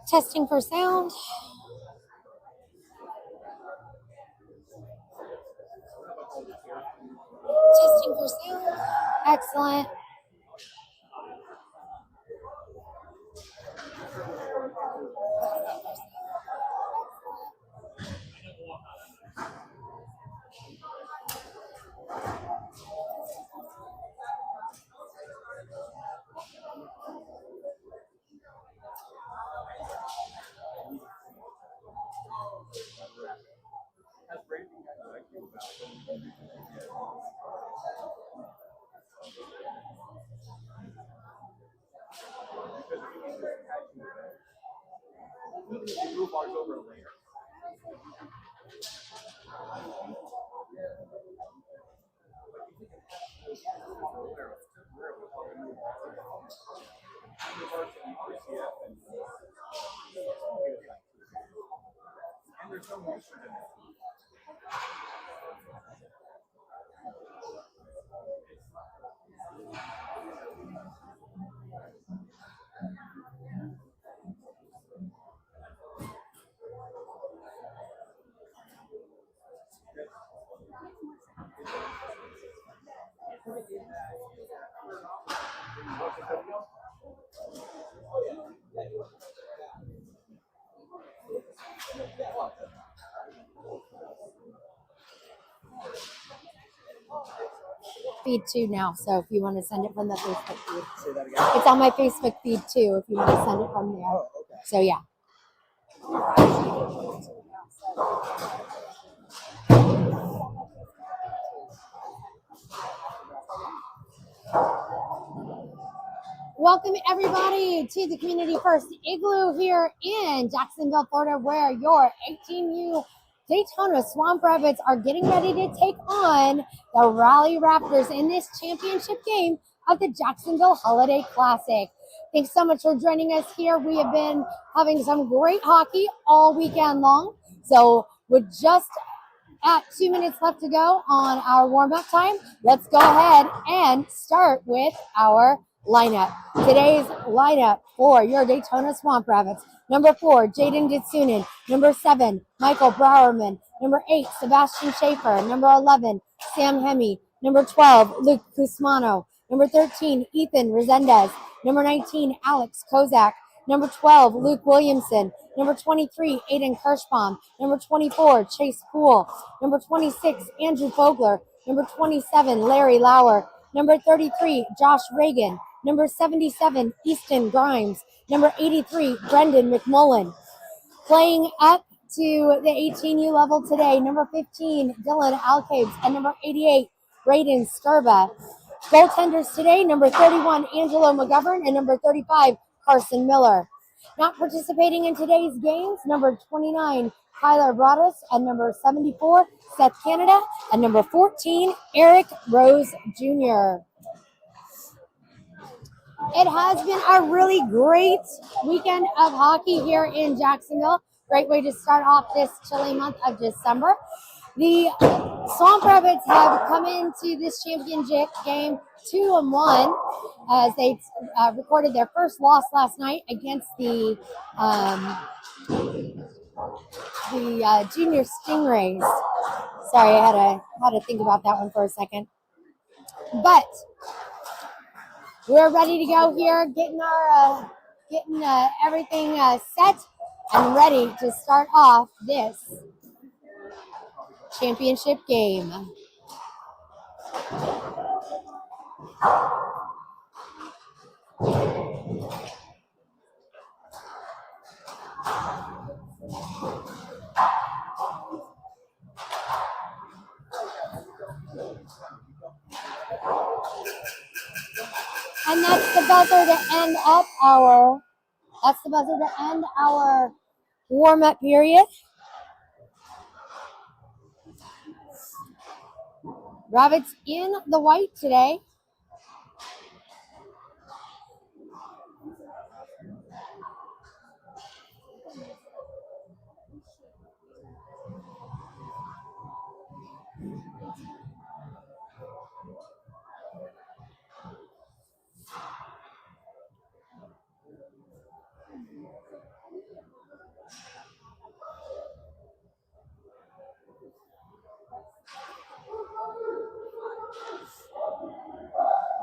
Testing for sound. Testing for sound. Excellent. Feed too now, so if you want to send it from the Facebook feed. Say that again. It's on my Facebook feed too, if you want to send it from there. Oh, okay. So yeah. Welcome everybody to the Community First Igloo here in Jacksonville, Florida, where your 18U Daytona Swamp Rabbits are getting ready to take on the Raleigh Raptors in this championship game of the Jacksonville Holiday Classic. Thanks so much for joining us here. We have been having some great hockey all weekend long. So with just at 2 minutes left to go on our warm-up time, let's go ahead and start with our lineup. Today's lineup for your Daytona Swamp Rabbits: number 4, Jaden Ditsunin; number 7, Michael Browerman; number 8, Sebastian Schaefer; number 11, Sam Hemme; number 12, Luke Cusmano; number 13, Ethan Resendez; number 19, Alex Kozak; number 12, Luke Williamson; number 23, Aiden Kirschbaum; number 24, Chase Poole; number 26, Andrew Fogler; number 27, Larry Lauer; number 33, Josh Reagan; number 77, Easton Grimes; number 83, Brendan McMullen. Playing up to the 18U level today, number 15, Dylan Alcaves; and number 88, Braden Sturba. Goaltenders today, number 31, Angelo McGovern; and number 35, Carson Miller. Not participating in today's games, number 29, Tyler Broaddus; and number 74, Seth Canada; and number 14, Eric Rose Jr. It has been a really great weekend of hockey here in Jacksonville. Great way to start off this chilly month of December. The Swamp Rabbits have come into this championship game 2-1 as they recorded their first loss last night against the Junior Stingrays. Sorry, I had to think about that one for a second. But we're ready to go here, getting everything set and ready to start off this championship game. And that's the buzzer to end our warm-up period. Rabbits in the white today.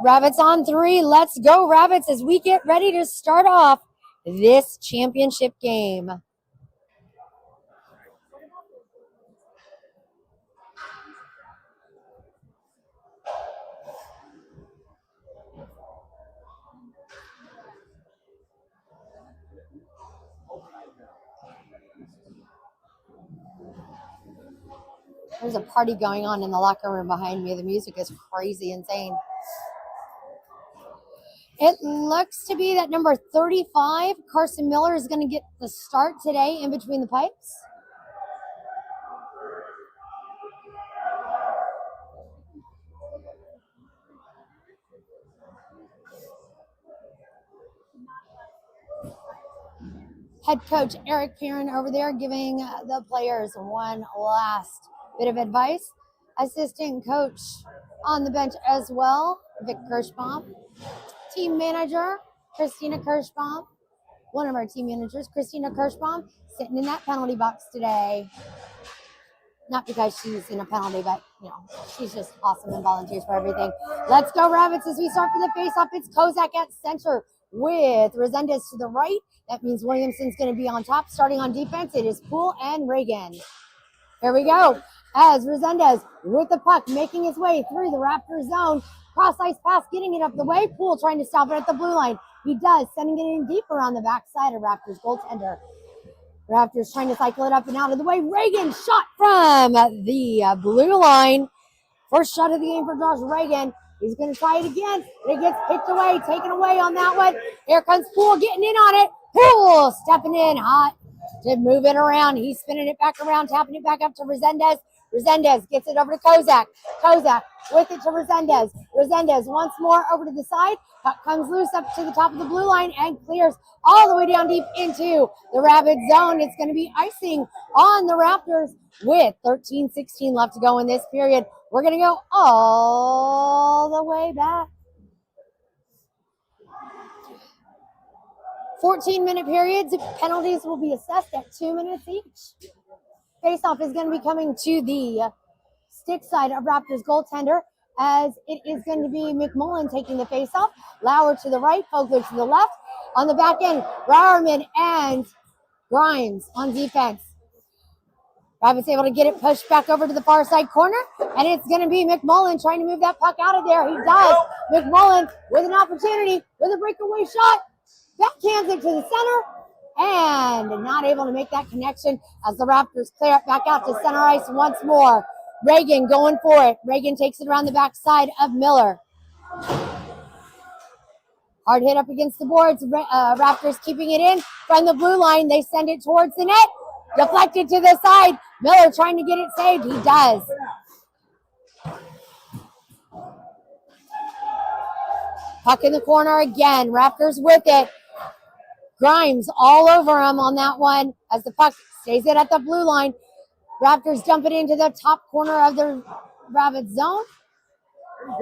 Rabbits on 3. Let's go, Rabbits, as we get ready to start off this championship game. There's a party going on in the locker room behind me. The music is crazy insane. It looks to be that number 35, Carson Miller, is going to get the start today in between the pipes. Head coach Eric Perrin over there giving the players one last bit of advice. Assistant coach on the bench as well, Vic Kirschbaum. Team manager, Christina Kirschbaum. One of our team managers, Christina Kirschbaum, sitting in that penalty box today. Not because she's in a penalty, but, she's just awesome and volunteers for everything. Let's go, Rabbits, as we start for the face-off. It's Kozak at center with Resendez to the right. That means Williamson's going to be on top. Starting on defense, it is Poole and Reagan. Here we go. As Resendez with the puck, making his way through the Raptors zone. Cross-ice pass, getting it up the way. Poole trying to stop it at the blue line. He does, sending it in deeper on the backside of Raptors goaltender. Raptors trying to cycle it up and out of the way. Reagan shot from the blue line. First shot of the game for Josh Reagan. He's going to try it again. It gets picked away, taken away on that one. Here comes Poole getting in on it. Poole stepping in hot to move it around. He's spinning it back around, tapping it back up to Resendez. Resendez gets it over to Kozak. Kozak with it to Resendez. Resendez once more over to the side. Puck comes loose up to the top of the blue line and clears all the way down deep into the Rabbit zone. It's going to be icing on the Raptors with 13-16 left to go in this period. We're going to go all the way back. 14-minute periods. Penalties will be assessed at 2 minutes each. Faceoff is going to be coming to the stick side of Raptors goaltender, as it is going to be McMullen taking the faceoff. Lauer to the right, Fogler to the left. On the back end, Browerman and Grimes on defense. Rabbit's able to get it pushed back over to the far side corner, and it's going to be McMullen trying to move that puck out of there. He does. McMullen with an opportunity with a breakaway shot. Backhands it to the center, and not able to make that connection as the Raptors clear it back out to center ice once more. Reagan going for it. Reagan takes it around the backside of Miller. Hard hit up against the boards. Raptors keeping it in from the blue line. They send it towards the net. Deflected to the side. Miller trying to get it saved. He does. Puck in the corner again. Raptors with it. Grimes all over him on that one as the puck stays it at the blue line. Raptors dump it into the top corner of the Rabbit zone.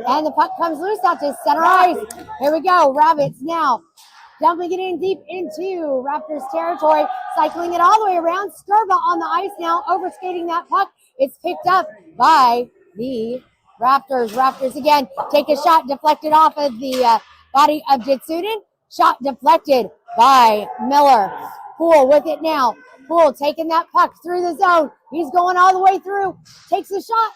And the puck comes loose out to center ice. Here we go. Rabbits now dumping it in deep into Raptors territory. Cycling it all the way around. Sturba on the ice now, overskating that puck. It's picked up by the Raptors. Raptors again take a shot, deflected off of the body of Jitsunin. Shot deflected by Miller. Poole with it now. Poole taking that puck through the zone. He's going all the way through. Takes a shot.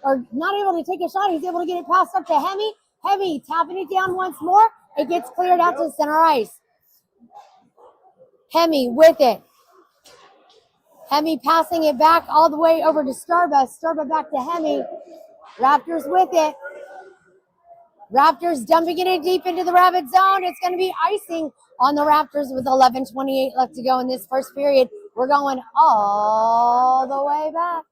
Or not able to take a shot. He's able to get it passed up to Hemi. Hemi tapping it down once more. It gets cleared out to center ice. Hemi with it. Hemi passing it back all the way over to Sturba. Sturba back to Hemi. Raptors with it. Raptors dumping it in deep into the Rabbit zone. It's going to be icing on the Raptors with 11:28 left to go in this first period. We're going all the way back.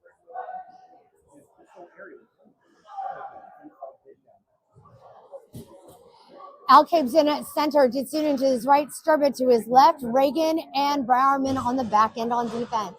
Alcabe's in at center. Jitsunin to his right. Sturba to his left. Reagan and Browerman on the back end on defense.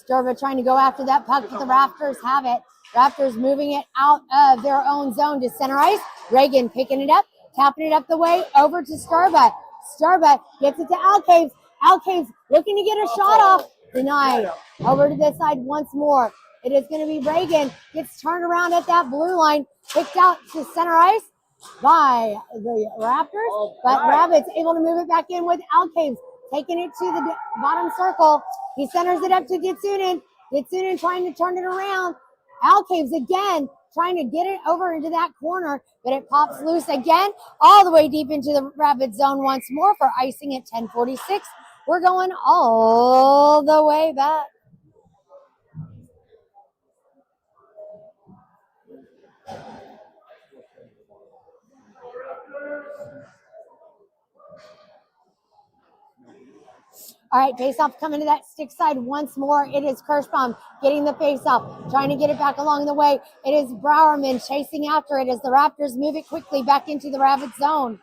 Sturba trying to go after that puck, but the Raptors have it. Raptors moving it out of their own zone to center ice. Reagan picking it up, tapping it up the way over to Sturba. Sturba gets it to Alcabe. Alcabe looking to get a shot off. Denied. Over to this side once more. It is going to be Reagan. Gets turned around at that blue line. Picked out to center ice by the Raptors. But Rabbits able to move it back in with Alcaves. Taking it to the bottom circle. He centers it up to Gitsunin. Gitsunin trying to turn it around. Alcaves again trying to get it over into that corner, but it pops loose again, all the way deep into the Rabbit zone once more for icing at 10:46. We're going all the way back. All right, face-off coming to that stick side once more. It is Kirschbaum getting the face-off, trying to get it back along the way. It is Browerman chasing after it as the Raptors move it quickly back into the Rabbit zone.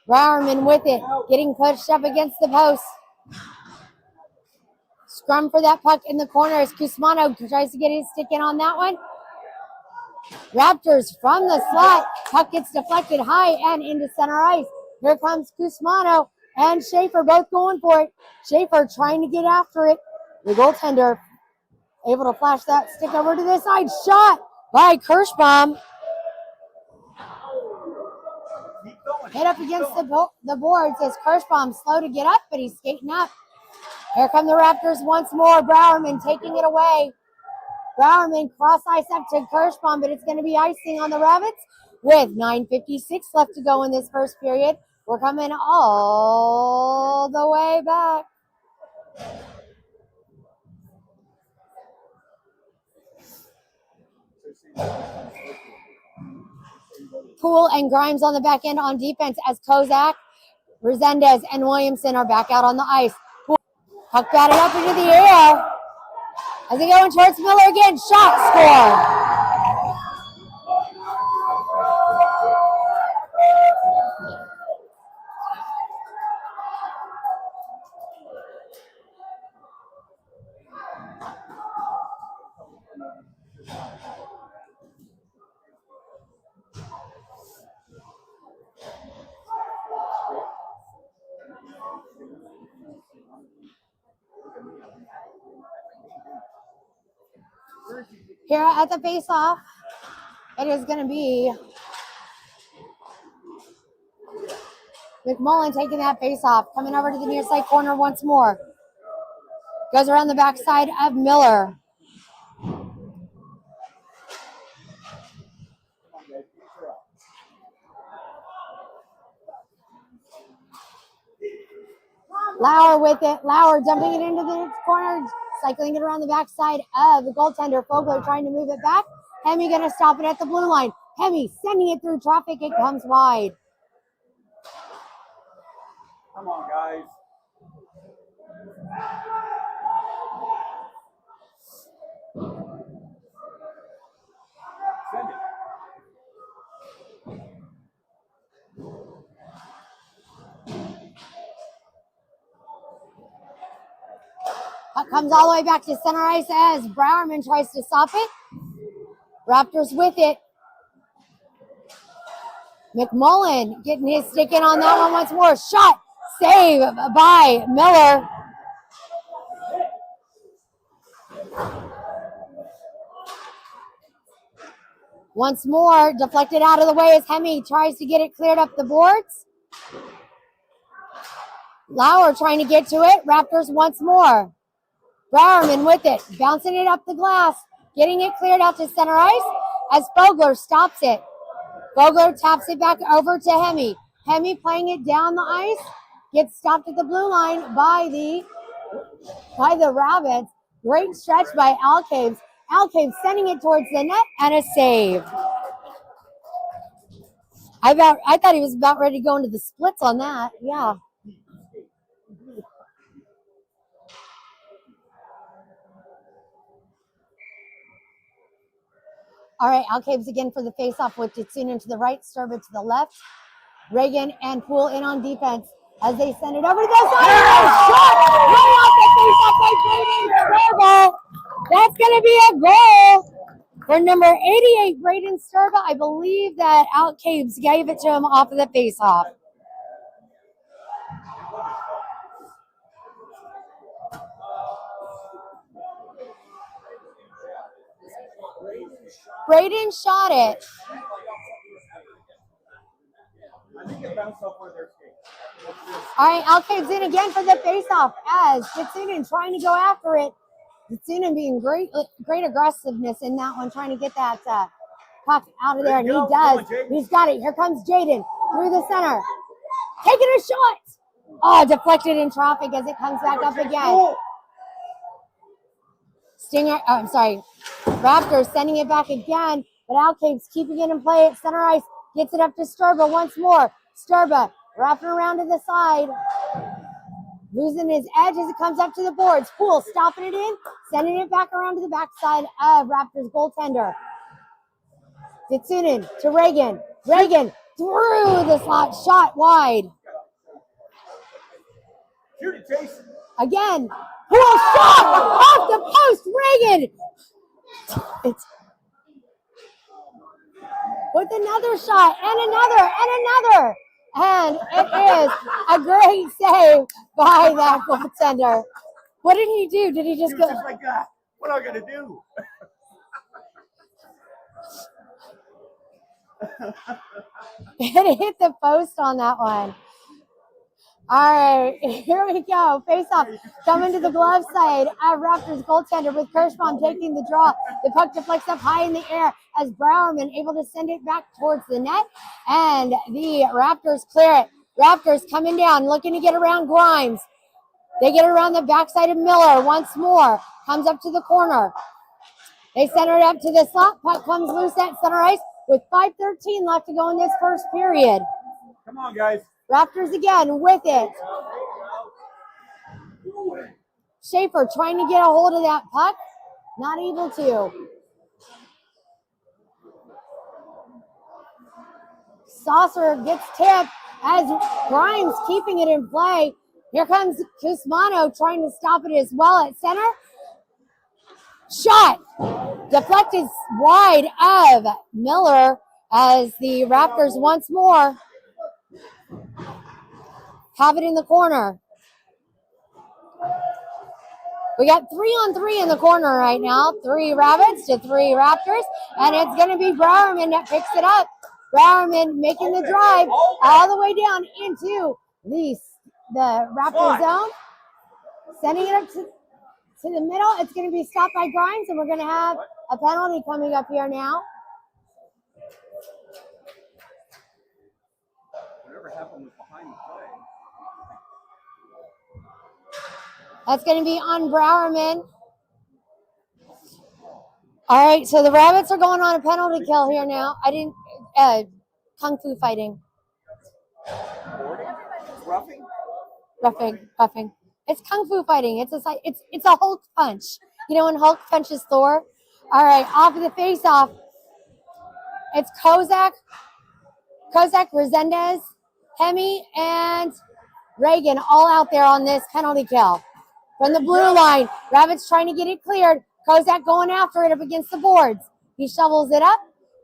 Browerman with it, getting pushed up against the post. Scrum for that puck in the corner as Cusmano tries to get his stick in on that one. Raptors from the slot. Puck gets deflected high and into center ice. Here comes Cusmano and Schaefer both going for it. Schaefer trying to get after it. The goaltender able to flash that stick over to this side. Shot by Kirschbaum. Hit up against the boards as Kirschbaum slow to get up, but he's skating up. Here come the Raptors once more. Browerman taking it away. Browerman cross ice up to Kirschbaum, but it's going to be icing on the Rabbits with 9:56 left to go in this first period. We're coming all the way back. Poole and Grimes on the back end on defense as Kozak, Resendez, and Williamson are back out on the ice. Poole, puck batted up into the air. As they go in towards Miller again, shot, score. Here at the face-off, it is going to be McMullen taking that face-off, coming over to the near side corner once more. Goes around the backside of Miller. Lauer with it. Lauer dumping it into the corner, cycling it around the backside of the goaltender. Fogler trying to move it back. Hemi going to stop it at the blue line. Hemi sending it through traffic. It comes wide. Come on, guys. Send it. Puck comes all the way back to center ice as Browerman tries to stop it. Raptors with it. McMullen getting his stick in on that one once more. Shot, save by Miller. Once more, deflected out of the way as Hemi tries to get it cleared up the boards. Lauer trying to get to it. Raptors once more. Browerman with it, bouncing it up the glass, getting it cleared out to center ice as Fogler stops it. Fogler taps it back over to Hemi. Hemi playing it down the ice, gets stopped at the blue line by the Rabbits. Great stretch by Alcaves. Alcaves sending it towards the net and a save. I thought he was about ready to go into the splits on that. Yeah. All right, Alcaves again for the faceoff with Ditsunin to the right, Sturba to the left. Reagan and Poole in on defense as they send it over to the side. Shot right off the faceoff by Braden Sturba. That's going to be a goal for number 88, Braden Sturba. I believe that Alcaves gave it to him off of the faceoff. Braden shot it. I think it bounced off one of their skates. All right, Alcade's in again for the faceoff as Fitsunen trying to go after it. Fitsunen being great aggressiveness in that one, trying to get that puck out of there, and he does. He's got it. Here comes Jaden through the center. Taking a shot. Oh, deflected in traffic as it comes back up again. Raptors sending it back again, but Alcade's keeping it in play at center ice. Gets it up to Sturba once more. Sturba wrapping around to the side. Losing his edge as it comes up to the boards. Poole stopping it in, sending it back around to the backside of Raptors goaltender. Fitsunen to Reagan. Reagan through the slot, shot wide. Shoot it, Chase. Again, Poole shot off the post. Reagan. It's with another shot and another and another. And it is a great save by that goaltender. What did he do? Did he just go? Just like that. What am I gonna do? It hit the post on that one. All right, here we go. Face off coming to the glove side of Raptors goaltender with Kirschbaum taking the draw. The puck deflects up high in the air as Browerman able to send it back towards the net, and the Raptors clear it. Raptors coming down, looking to get around Grimes. They get around the backside of Miller once more. Comes up to the corner. They center it up to the slot. Puck comes loose at center ice with 5:13 left to go in this first period. Come on, guys. Raptors again with it. Schaefer trying to get a hold of that puck. Not able to. Saucer gets tipped as Grimes keeping it in play. Here comes Cusmano trying to stop it as well at center. Shot deflected wide of Miller as the Raptors once more have it in the corner. We got 3-on-3 in the corner right now. 3 Rabbits to 3 Raptors. And it's going to be Browerman that picks it up. Browerman making the drive all the way down into the Raptor zone. Sending it up to the middle. It's going to be stopped by Grimes, and we're going to have a penalty coming up here now. Whatever happened was behind the play. That's going to be on Browerman. All right, so the Rabbits are going on a penalty kill here now. Kung Fu fighting. Roughing? Roughing. It's Kung Fu fighting. It's a Hulk punch. You know when Hulk punches Thor? All right, off of the face-off. It's Kozak, Resendez, Hemi, and Reagan all out there on this penalty kill. From the blue line, Rabbits trying to get it cleared. Kozak going after it up against the boards. He shovels it up.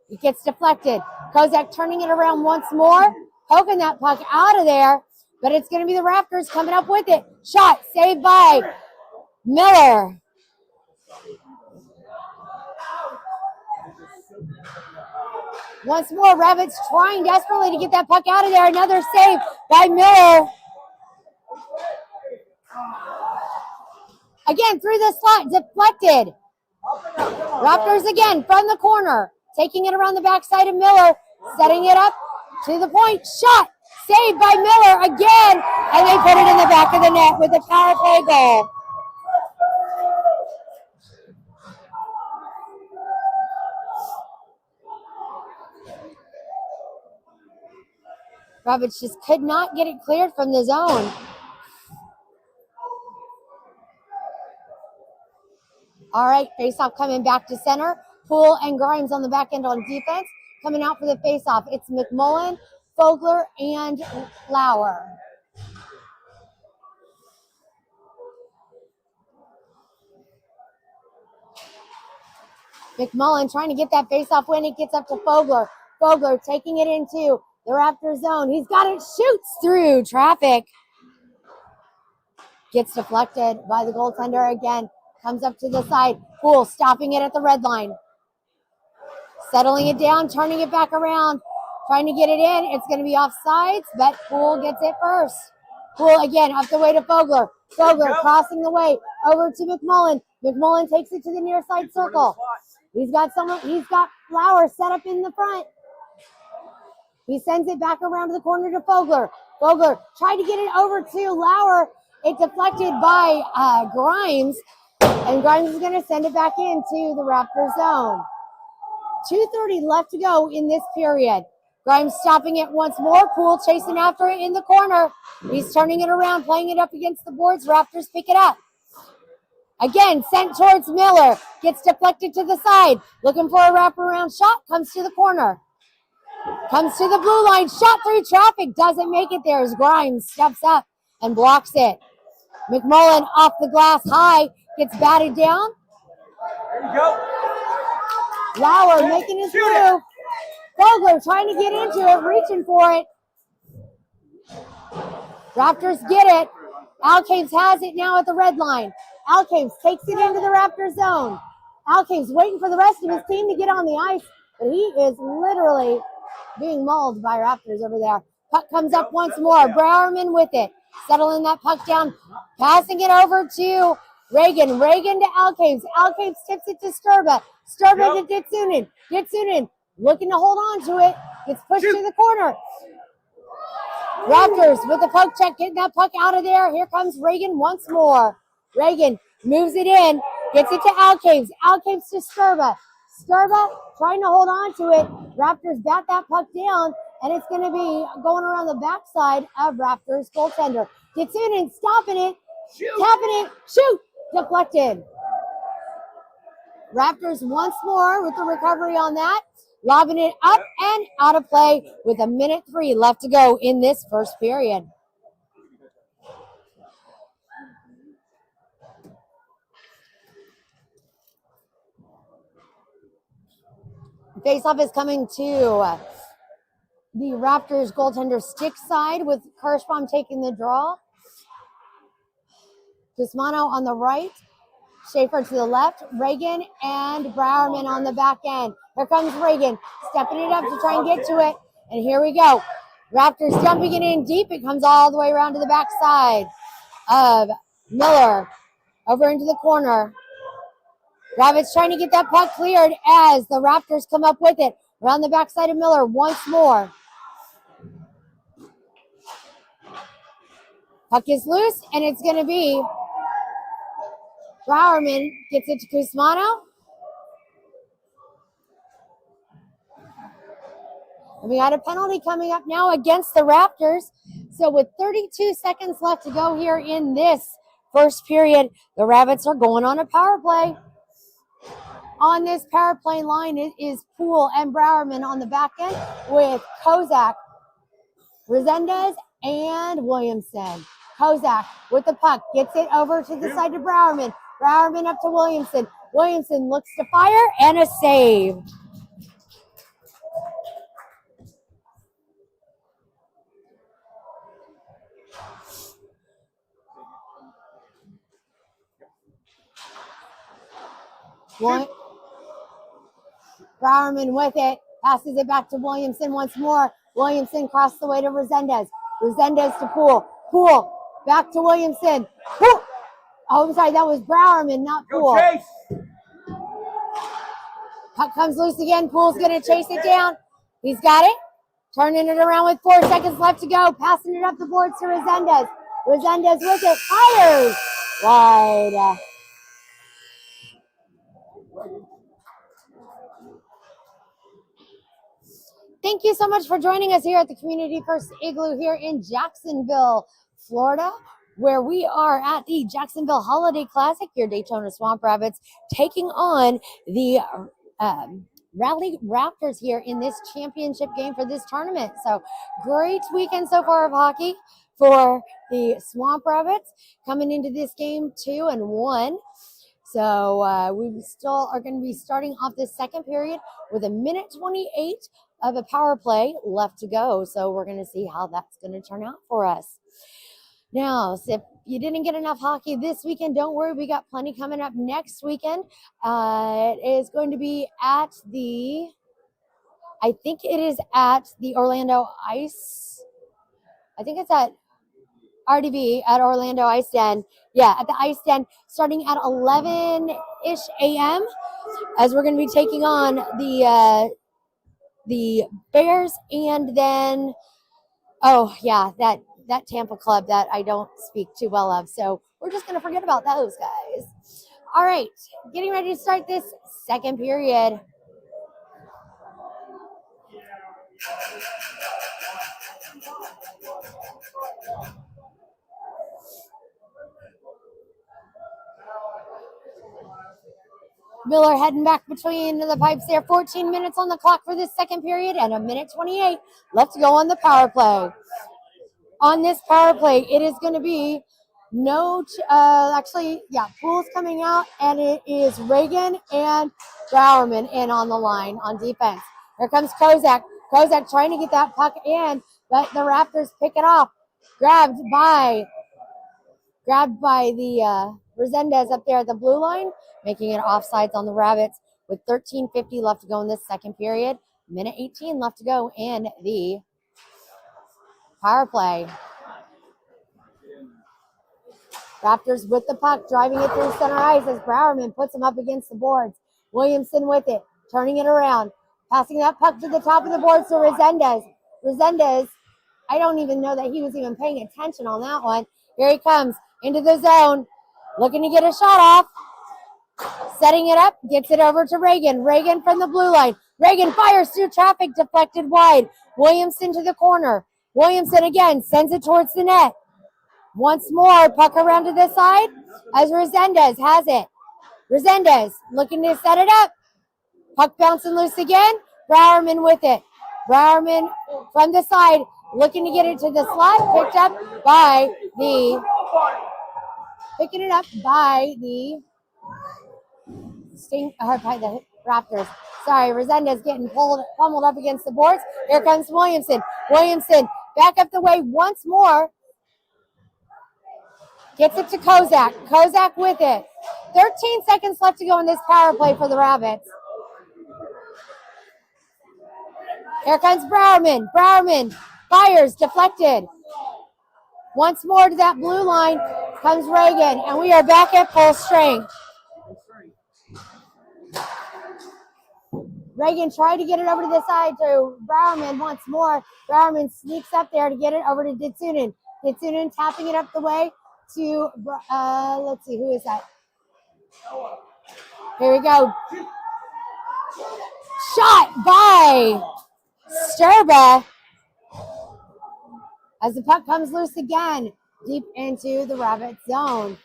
It gets deflected. Kozak turning it around once more, poking that puck out of there, but it's going to be the Raptors coming up with it. Shot saved by Miller. Once more, Rabbits trying desperately to get that puck out of there. Another save by Miller. Again, through the slot, deflected. Raptors again from the corner, taking it around the backside of Miller, setting it up to the point. Shot, saved by Miller again, and they put it in the back of the net with a power play goal. Rabbits just could not get it cleared from the zone. All right, face-off coming back to center. Poole and Grimes on the back end on defense. Coming out for the face-off, it's McMullen, Fogler, and Lauer. McMullen trying to get that face-off win. It gets up to Fogler. Fogler taking it into the Raptor zone. He's got it, shoots through traffic. Gets deflected by the goaltender again. Comes up to the side. Poole stopping it at the red line. settling it down, turning it back around, trying to get it in. It's going to be offsides, but Poole gets it first. Poole again up the way to Fogler. Fogler crossing the way over to McMullen. McMullen takes it to the near side circle. He's got Flowers set up in the front. He sends it back around to the corner to Fogler. Fogler tried to get it over to Lauer. It deflected by Grimes, and Grimes is going to send it back into the Raptor zone. 2:30 left to go in this period. Grimes stopping it once more. Poole chasing after it in the corner. He's turning it around, playing it up against the boards. Raptors pick it up. Again, sent towards Miller. Gets deflected to the side. Looking for a wraparound shot. Comes to the corner. Comes to the blue line. Shot through traffic. Doesn't make it there as Grimes steps up and blocks it. McMullen off the glass high. Gets batted down. There you go. Lauer making his move. Fogler trying to get into it, reaching for it. Raptors get it. Alcaves has it now at the red line. Alcaves takes it into the Raptor zone. Alcaves waiting for the rest of his team to get on the ice, but he is literally being mauled by Raptors over there. Puck comes up once more. Browerman with it. Settling that puck down. Passing it over to Reagan. Reagan to Alcaves. Alcaves tips it to Sturba. Sturba to Ditsunin. Ditsunin looking to hold on to it. Gets pushed to the corner. Raptors with the poke check, getting that puck out of there. Here comes Reagan once more. Reagan moves it in, gets it to Alcaves. Alcaves to Sturba. Sturba trying to hold on to it. Raptors bat that puck down, and it's going to be going around the backside of Raptors goaltender. Gets in and stopping it, tapping it, shoot, deflected. Raptors once more with the recovery on that. Lobbing it up and out of play with 1:03 left to go in this first period. Faceoff is coming to the Raptors goaltender stick side with Kirschbaum taking the draw. Guzmano on the right. Schaefer to the left, Reagan and Browerman on the back end. Here comes Reagan, stepping it up to try and get to it. And here we go. Raptors dumping it in deep. It comes all the way around to the backside of Miller. Over into the corner. Rabbits trying to get that puck cleared as the Raptors come up with it. Around the backside of Miller once more. Puck is loose, and it's going to be Browerman gets it to Guzmano. And we got a penalty coming up now against the Raptors. So with 32 seconds left to go here in this first period, the Rabbits are going on a power play. On this power play line, it is Poole and Browerman on the back end with Kozak, Resendez, and Williamson. Kozak with the puck, gets it over to the side of Browerman. Browerman up to Williamson. Williamson looks to fire and a save. Browerman with it, passes it back to Williamson once more. Williamson crossed the way to Resendez. Resendez to Poole. Poole back to Williamson. Poole. Oh, I'm sorry, that was Browerman, not Poole. Puck comes loose again. Poole's going to chase it down. He's got it. Turning it around with 4 seconds left to go. Passing it up the boards to Resendez. Resendez with it. Fires. Wide. Thank you so much for joining us here at the Community First Igloo here in Jacksonville, Florida, where we are at the Jacksonville Holiday Classic. Your Daytona Swamp Rabbits taking on the Raleigh Raptors here in this championship game for this tournament. So great weekend so far of hockey for the Swamp Rabbits, coming into this game 2-1. So we still are going to be starting off this second period with 1:28 of a power play left to go. So we're going to see how that's going to turn out for us. Now, so if you didn't get enough hockey this weekend, don't worry. We got plenty coming up next weekend. It is going to be at the I think it is at the Orlando Ice. I think it's at RDB at Orlando Ice Den. Yeah, at the Ice Den, starting at 11-ish a.m. as we're going to be taking on the Bears, and then that Tampa club that I don't speak too well of. So we're just going to forget about those guys. All right, getting ready to start this second period. Miller heading back between the pipes there. 14 minutes on the clock for this second period and a minute 28 left to go on the power play. On this power play, it is going to be Poole's coming out, and it is Reagan and Bowerman in on the line on defense. Here comes Kozak. Kozak trying to get that puck in, but the Raptors pick it off. Grabbed by the Resendez up there at the blue line, making it offsides on the Rabbits with 13:50 left to go in this second period. Minute 18 left to go in the power play. Raptors with the puck, driving it through center ice as Bowerman puts him up against the boards. Williamson with it, turning it around, passing that puck to the top of the boards to Resendez. Resendez, I don't even know that he was even paying attention on that one. Here he comes into the zone, looking to get a shot off. Setting it up, gets it over to Reagan. Reagan from the blue line. Reagan fires through traffic, deflected wide. Williamson to the corner. Williamson again sends it towards the net. Once more, puck around to the side as Resendez has it. Resendez looking to set it up. Puck bouncing loose again. Bowerman with it. Bowerman from the side looking to get it to the slot. Picking it up by the Raptors. Sorry, Resendez getting pummeled up against the boards. Here comes Williamson. Williamson back up the way once more. Gets it to Kozak. Kozak with it. 13 seconds left to go in this power play for the Rabbits. Here comes Bowerman. Bowerman fires, deflected. Once more to that blue line comes Reagan, and we are back at full strength. Reagan tried to get it over to the side to Bowerman once more. Bowerman sneaks up there to get it over to Ditsunen. Ditsunen tapping it up the way to, let's see, who is that? Here we go. Shot by Sturba as the puck comes loose again deep into the Rabbit zone.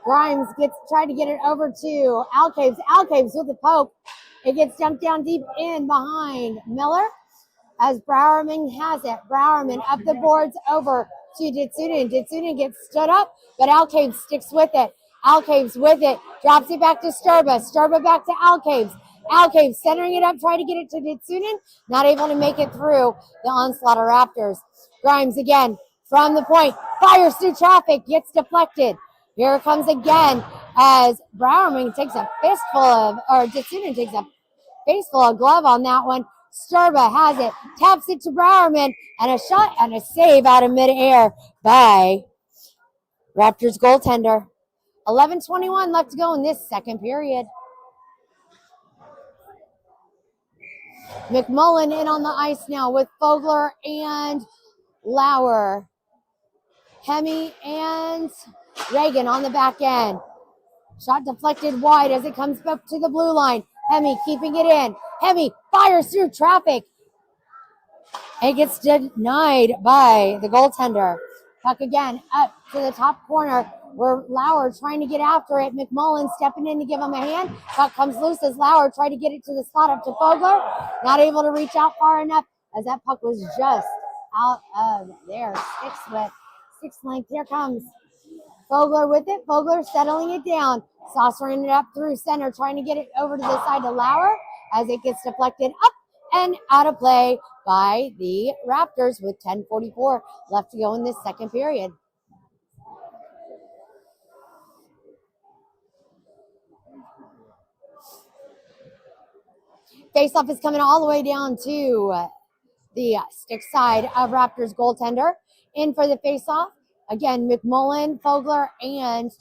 Grimes tried to get it over to Alcaves. Alcaves with the poke. It gets dumped down deep in behind Miller as Bowerman has it. Bowerman up the boards over to Ditsunen. Ditsunen gets stood up, but Alcaves sticks with it. Alcaves with it. Drops it back to Sturba. Sturba back to Alcaves. Alcaves centering it up, trying to get it to Ditsunen. Not able to make it through the onslaught of Raptors. Grimes again from the point. Fires through traffic. Gets deflected. Here it comes again as Bowerman takes a Ditsunen takes a fistful of glove on that one. Sturba has it, taps it to Bowerman, and a shot and a save out of midair by Raptors goaltender. 11:21 left to go in this second period. McMullen in on the ice now with Fogler and Lauer. Hemi and Reagan on the back end. Shot deflected wide as it comes up to the blue line. Hemi keeping it in. Hemi fires through traffic. It gets denied by the goaltender. Puck again up to the top corner where Lauer trying to get after it. McMullen stepping in to give him a hand. Puck comes loose as Lauer tried to get it to the slot up to Fogler. Not able to reach out far enough as that puck was just out of there. Six length. Here comes Fogler with it. Fogler settling it down. Saucering it up through center, trying to get it over to the side to Lauer as it gets deflected up and out of play by the Raptors with 10:44 left to go in this second period. Face-off is coming all the way down to the stick side of Raptors goaltender. In for the face-off, again, McMullen, Fogler, and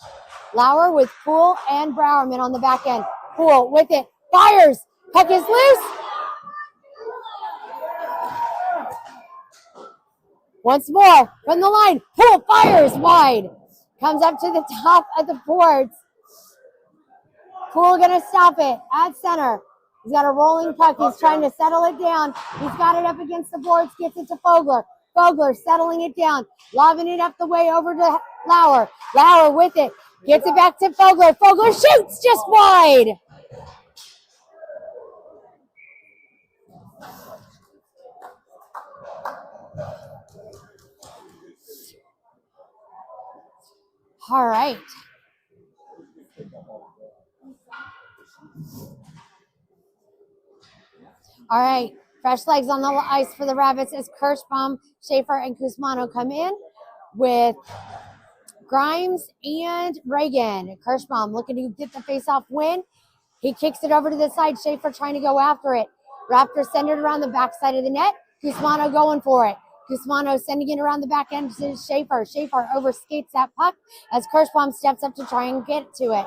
Lauer with Poole and Browerman on the back end. Poole with it, fires, puck is loose. Once more from the line, Poole fires wide. Comes up to the top of the boards. Poole gonna stop it at center. He's got a rolling puck. He's trying to settle it down. He's got it up against the boards, gets it to Fogler. Fogler settling it down, lobbing it up the way over to Lauer. Lauer with it, gets it back to Fogler. Fogler shoots just wide. All right. All right. Fresh legs on the ice for the Rabbits as Kirschbaum, Schaefer, and Kuzmano come in with Grimes and Reagan. Kirschbaum looking to get the face-off win. He kicks it over to the side. Schaefer trying to go after it. Raptors send it around the backside of the net. Kuzmano going for it. Kuzmano sending it around the back end to Schaefer. Schaefer overskates that puck as Kirschbaum steps up to try and get to it.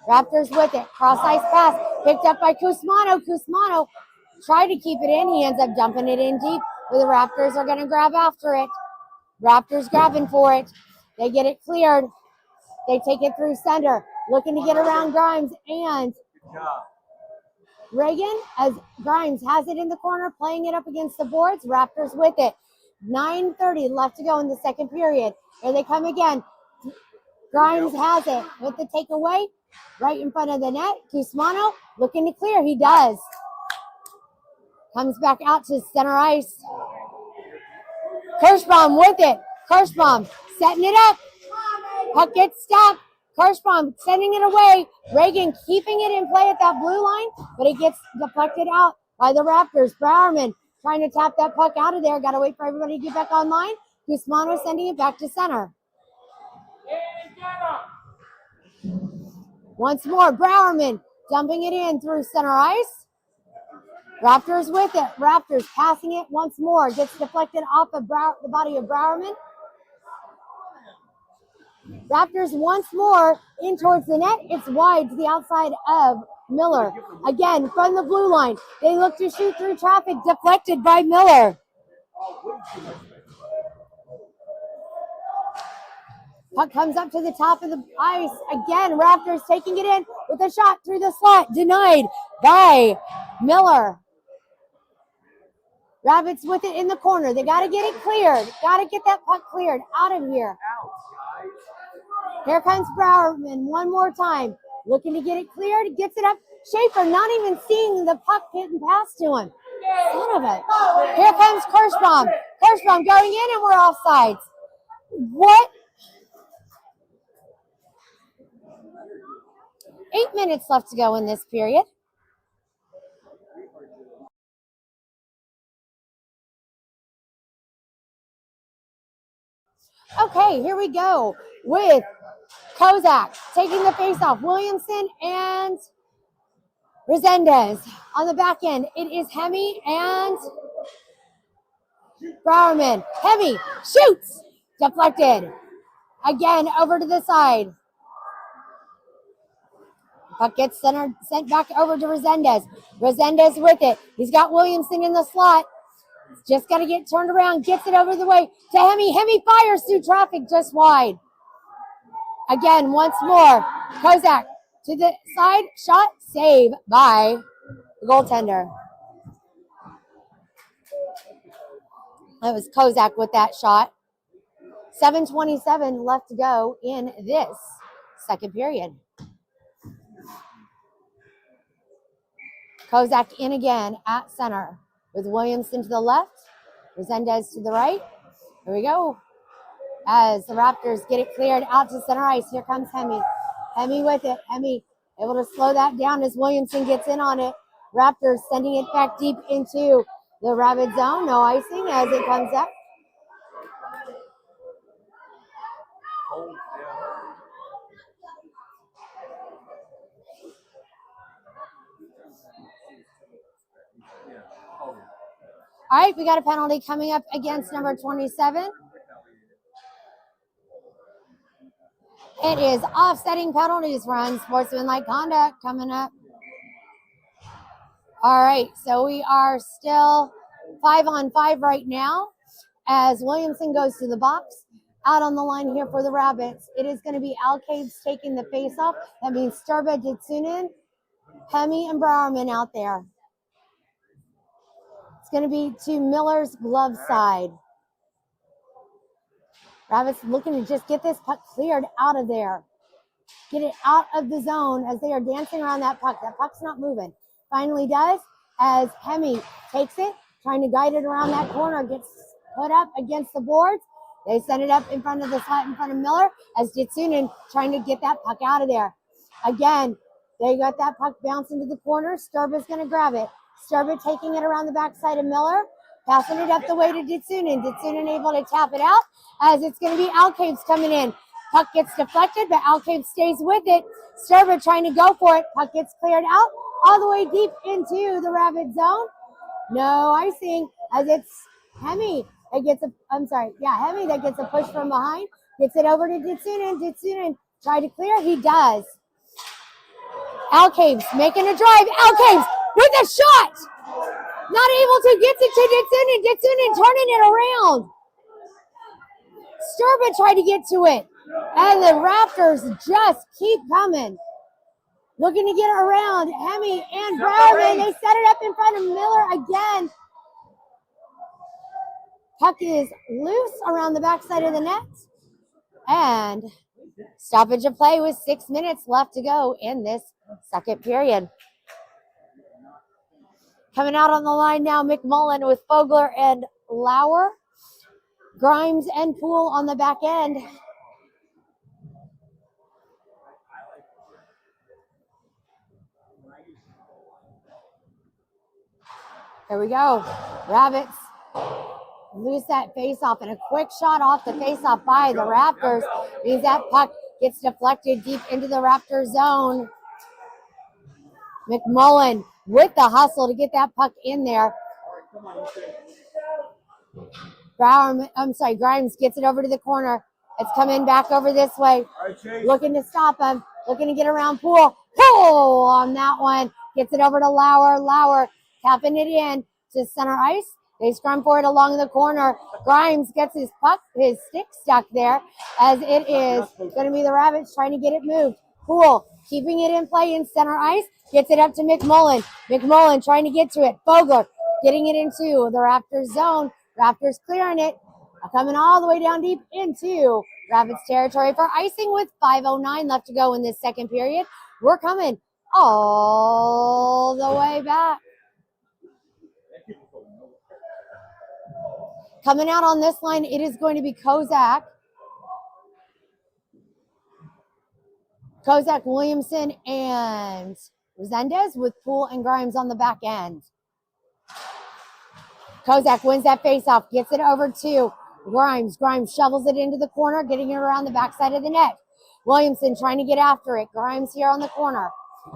Raptors with it. Cross ice pass picked up by Kuzmano. Kuzmano tried to keep it in. He ends up dumping it in deep, but the Raptors are going to grab after it. Raptors grabbing for it. They get it cleared. They take it through center, looking to get around Grimes and Reagan as Grimes has it in the corner, playing it up against the boards. Raptors with it. 9:30 left to go in the second period. Here they come again. Grimes has it with the takeaway right in front of the net. Kuzmano looking to clear. He does. Comes back out to center ice. Kirschbaum with it. Kirschbaum setting it up. Puck gets stopped. Kirschbaum sending it away. Reagan keeping it in play at that blue line, but it gets deflected out by the Raptors. Browerman trying to tap that puck out of there. Got to wait for everybody to get back online. Kuzmano sending it back to center. Once more, Browerman dumping it in through center ice. Raptors with it. Raptors passing it once more. Gets deflected off of the body of Browerman. Raptors once more in towards the net. It's wide to the outside of Miller. Again, from the blue line. They look to shoot through traffic. Deflected by Miller. Puck comes up to the top of the ice. Again, Raptors taking it in with a shot through the slot. Denied by Miller. Rabbits with it in the corner. They got to get it cleared. Got to get that puck cleared out of here. Here comes Browerman one more time. Looking to get it cleared. Gets it up. Schaefer not even seeing the puck getting past to him. Son of it. Here comes Kirschbaum. Kirschbaum going in and we're offsides. What? 8 minutes left to go in this period. Okay, here we go with Kozak taking the face-off. Williamson and Resendez on the back end. It is Hemi and Browerman. Hemi shoots. Deflected. Again, over to the side. Puck gets sent back over to Resendez. Resendez with it. He's got Williamson in the slot. Just got to get turned around. Gets it over the way to Hemi. Hemi fires through traffic just wide. Again, once more. Kozak to the side. Shot. Save by the goaltender. That was Kozak with that shot. 7:27 left to go in this second period. Kozak in again at center with Williamson to the left, Resendez to the right. Here we go. As the Raptors get it cleared out to center ice, here comes Hemi. Hemi with it. Hemi able to slow that down as Williamson gets in on it. Raptors sending it back deep into the Rabbit zone. No icing as it comes up. All right, we got a penalty coming up against number 27. It is offsetting penalties for unsportsmanlike conduct coming up. All right, so we are still 5-on-5 right now as Williamson goes to the box. Out on the line here for the Rabbits, it is going to be Al Caves taking the face-off. That means Sturba, Ditsunen, Hemi, and Browerman out there. It's going to be to Miller's glove side. Rabbits looking to just get this puck cleared out of there. Get it out of the zone as they are dancing around that puck. That puck's not moving. Finally does as Hemi takes it, trying to guide it around that corner, gets put up against the boards. They send it up in front of the slot in front of Miller as Ditsunen trying to get that puck out of there. Again, they got that puck bounced into the corner. Sturba's going to grab it. Sturba taking it around the backside of Miller, passing it up the way to Ditsunen. Ditsunen able to tap it out as it's going to be Al Caves coming in. Puck gets deflected, but Al Caves stays with it. Sturba trying to go for it. Puck gets cleared out all the way deep into the Rabbit zone. No icing as it's Hemi that gets Hemi that gets a push from behind. Gets it over to Ditsunen. Ditsunen tried to clear. He does. Al Caves making a drive. Al Caves with a shot. Not able to get it to Ditsunen. Ditsunen turning it around. Sturba tried to get to it. And the Raptors just keep coming. Looking to get around Hemi and Browerman. They set it up in front of Miller again. Puck is loose around the backside of the net. And stoppage of play with 6 minutes left to go in this second period. Coming out on the line now, McMullen with Fogler and Lauer. Grimes and Poole on the back end. Here we go. Rabbits lose that face-off, and a quick shot off the face-off by the Raptors means that puck gets deflected deep into the Raptor zone. McMullen with the hustle to get that puck in there. Grimes gets it over to the corner. It's coming back over this way. Looking to stop him. Looking to get around Poole. Poole on that one. Gets it over to Lauer. Lauer tapping it in to center ice. They scrum for it along the corner. Grimes gets his stick stuck there as it is going to be the Rabbits trying to get it moved. Poole keeping it in play in center ice. Gets it up to McMullen. McMullen trying to get to it. Fogler getting it into the Raptors zone. Raptors clearing it. Coming all the way down deep into Rabbits territory for icing with 5:09 left to go in this second period. We're coming all the way back. Coming out on this line, it is going to be Kozak, Williamson, and Resendez with Poole and Grimes on the back end. Kozak wins that faceoff, gets it over to Grimes. Grimes shovels it into the corner, getting it around the backside of the net. Williamson trying to get after it. Grimes here on the corner.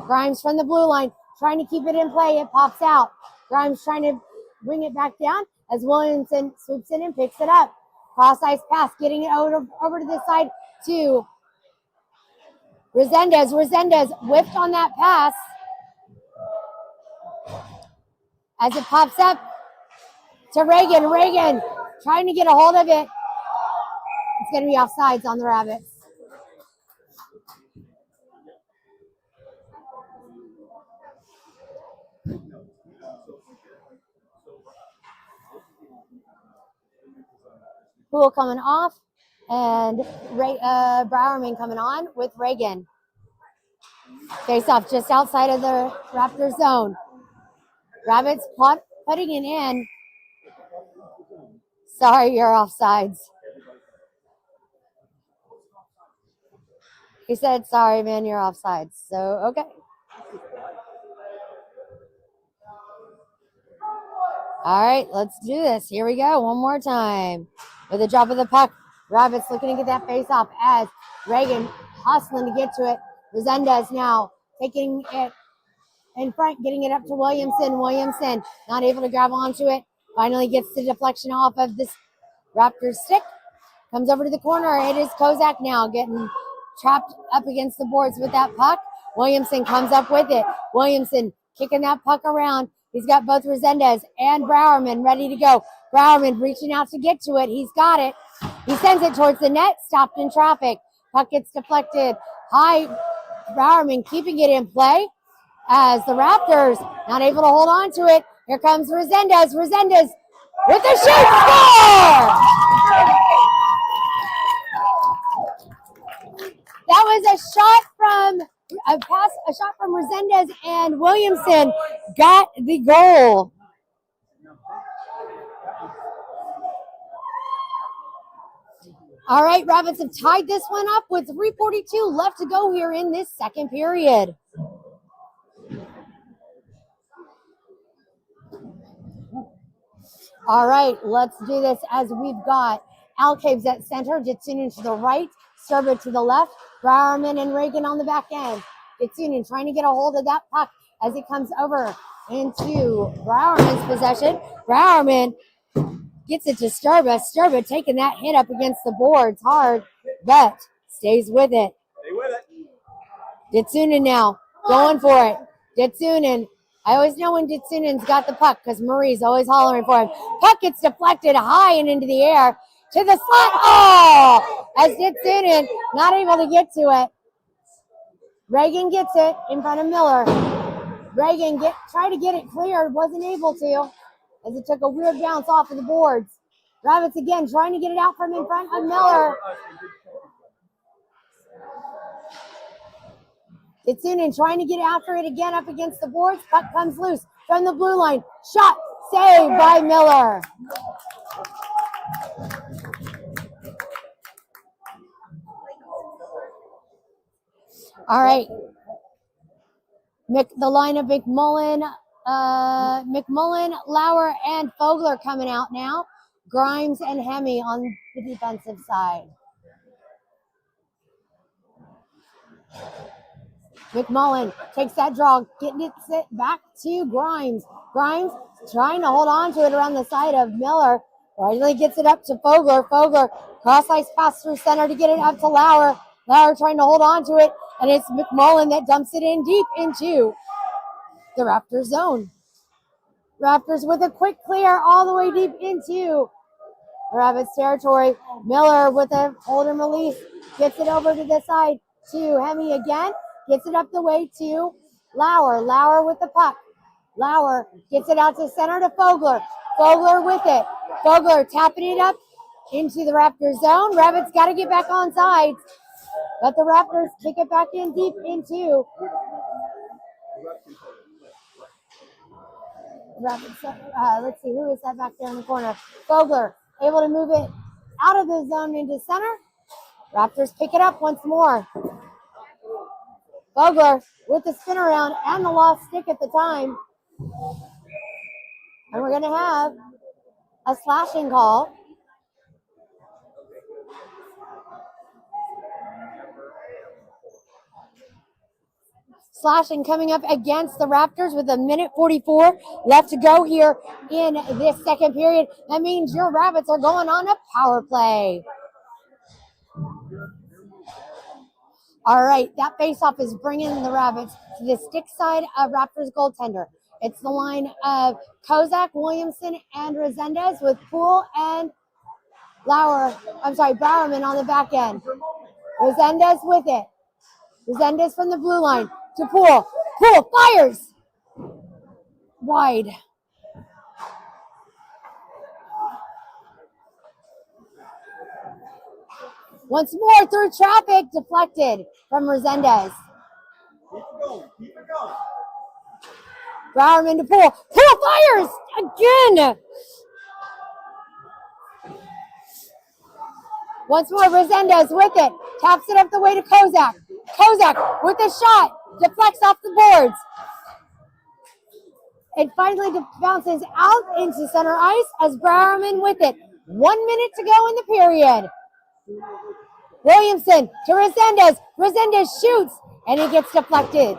Grimes from the blue line, trying to keep it in play. It pops out. Grimes trying to bring it back down as Williamson swoops in and picks it up. Cross ice pass, getting it over to the side to Resendez. Resendez whiffed on that pass as it pops up to Reagan. Reagan trying to get a hold of it. It's going to be offsides on the Rabbits. Poole coming off, and Browerman coming on with Reagan. Face off just outside of the Raptor zone. Rabbits putting it in. Sorry, you're offsides. He said, sorry, man, you're offsides. So, okay. All right, let's do this. Here we go. One more time. With a drop of the puck, Rabbits looking to get that face off as Reagan hustling to get to it. Resendez now taking it in front, getting it up to Williamson. Williamson not able to grab onto it. Finally gets the deflection off of this Raptors stick. Comes over to the corner. It is Kozak now getting trapped up against the boards with that puck. Williamson comes up with it. Williamson kicking that puck around. He's got both Resendez and Browerman ready to go. Browerman reaching out to get to it. He's got it. He sends it towards the net. Stopped in traffic. Puck gets deflected. High. Browerman keeping it in play as the Raptors not able to hold on to it. Here comes Resendez. Resendez with a shoot. Score! That was a shot from Resendez, and Williamson got the goal. All right, Rabbits have tied this one up with 3:42 left to go here in this second period. All right, let's do this as we've got Alcaves at center, Ditsunin to the right, Serba to the left, Browerman and Reagan on the back end. Ditsunin trying to get a hold of that puck as it comes over into Browerman's possession. Browerman gets it to Serba. Serba taking that hit up against the boards hard, but stays with it. Stay with it. Ditsunin now going for it. Ditsunin. I always know when Ditsunin's got the puck because Marie's always hollering for him. Puck gets deflected high and into the air to the slot. Oh! As Ditsunin not able to get to it. Reagan gets it in front of Miller. Reagan tried to get it cleared, wasn't able to as it took a weird bounce off of the boards. Rabbits again trying to get it out from in front of Miller. Ditsunin trying to get after it again up against the boards. Puck comes loose from the blue line. Shot saved by Miller. All right. The line of McMullen, Lauer, and Fogler coming out now. Grimes and Hemme on the defensive side. McMullen takes that draw, getting it back to Grimes. Grimes trying to hold on to it around the side of Miller. Finally gets it up to Fogler. Fogler cross-ice pass through center to get it up to Lauer. Lauer trying to hold on to it, and it's McMullen that dumps it in deep into the Raptors zone. Raptors with a quick clear all the way deep into Rabbits territory. Miller with a hold and release. Gets it over to the side to Hemme again. Gets it up the way to Lauer. Lauer with the puck. Lauer gets it out to center to Fogler. Fogler with it. Fogler tapping it up into the Raptors zone. Rabbits got to get back on sides. But the Raptors kick it back in deep into Rabbits. Let's see, who is that back there in the corner? Fogler able to move it out of the zone into center. Raptors pick it up once more. Fogler with the spin around and the lost stick at the time. And we're going to have a slashing call. Slashing coming up against the Raptors with 1:44 left to go here in this second period. That means your Rabbits are going on a power play. All right, that faceoff is bringing the Rabbits to the stick side of Raptors goaltender. It's the line of Kozak, Williamson, and Resendez with Poole and Bowerman on the back end. Resendez with it. Resendez from the blue line to Poole. Poole fires! Wide. Once more through traffic, deflected from Resendez. Keep it going. Keep it going. Bowerman to Poole. Poole fires again! Once more, Resendez with it. Taps it up the way to Kozak. Kozak with a shot. Deflects off the boards. It finally bounces out into center ice as Bowerman with it. 1 minute to go in the period. Williamson to Resendez. Resendez shoots, and he gets deflected.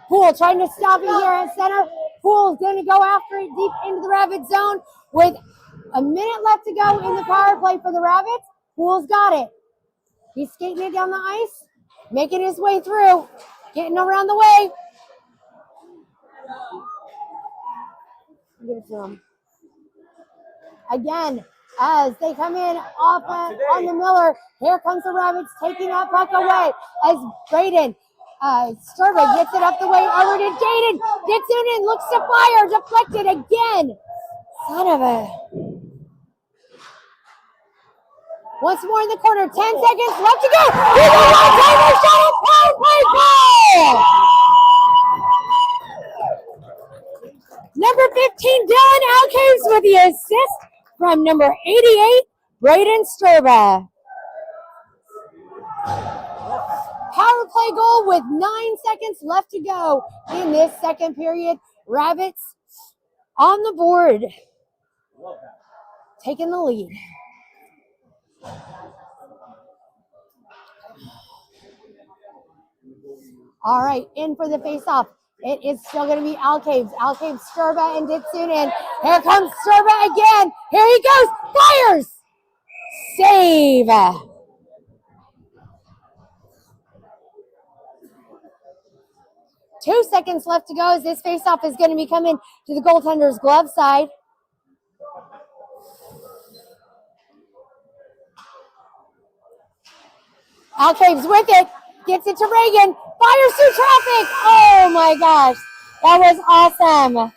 Poole trying to stop it here at center. Pool's going to go after it deep into the Rabbit zone with a minute left to go in the power play for the Rabbits. Pool's got it. He's skating it down the ice, making his way through, getting around the way. Give it to him. Again, as they come in off on the Miller, here comes the Rabbits taking that puck away as Braden Sturba gets it up the way over to Jaden. Gets it in, looks to fire, deflected again. Son of a... Once more in the corner, 10 seconds left to go. He's a one-timer shot, a power play goal! Number 15, Dylan Alcaves with the assist from number 88, Braden Sturba. Power play goal with 9 seconds left to go in this second period. Rabbits on the board, taking the lead. All right, in for the face-off. It is still going to be Alcaves. Alcaves, Sturba, and Ditsunin. Here comes Sturba again. Here he goes. Fires! Save. 2 seconds left to go as this face-off is going to be coming to the goaltender's glove side. Alcaves with it. Gets it to Reagan. Fires through traffic. Oh my gosh. That was awesome.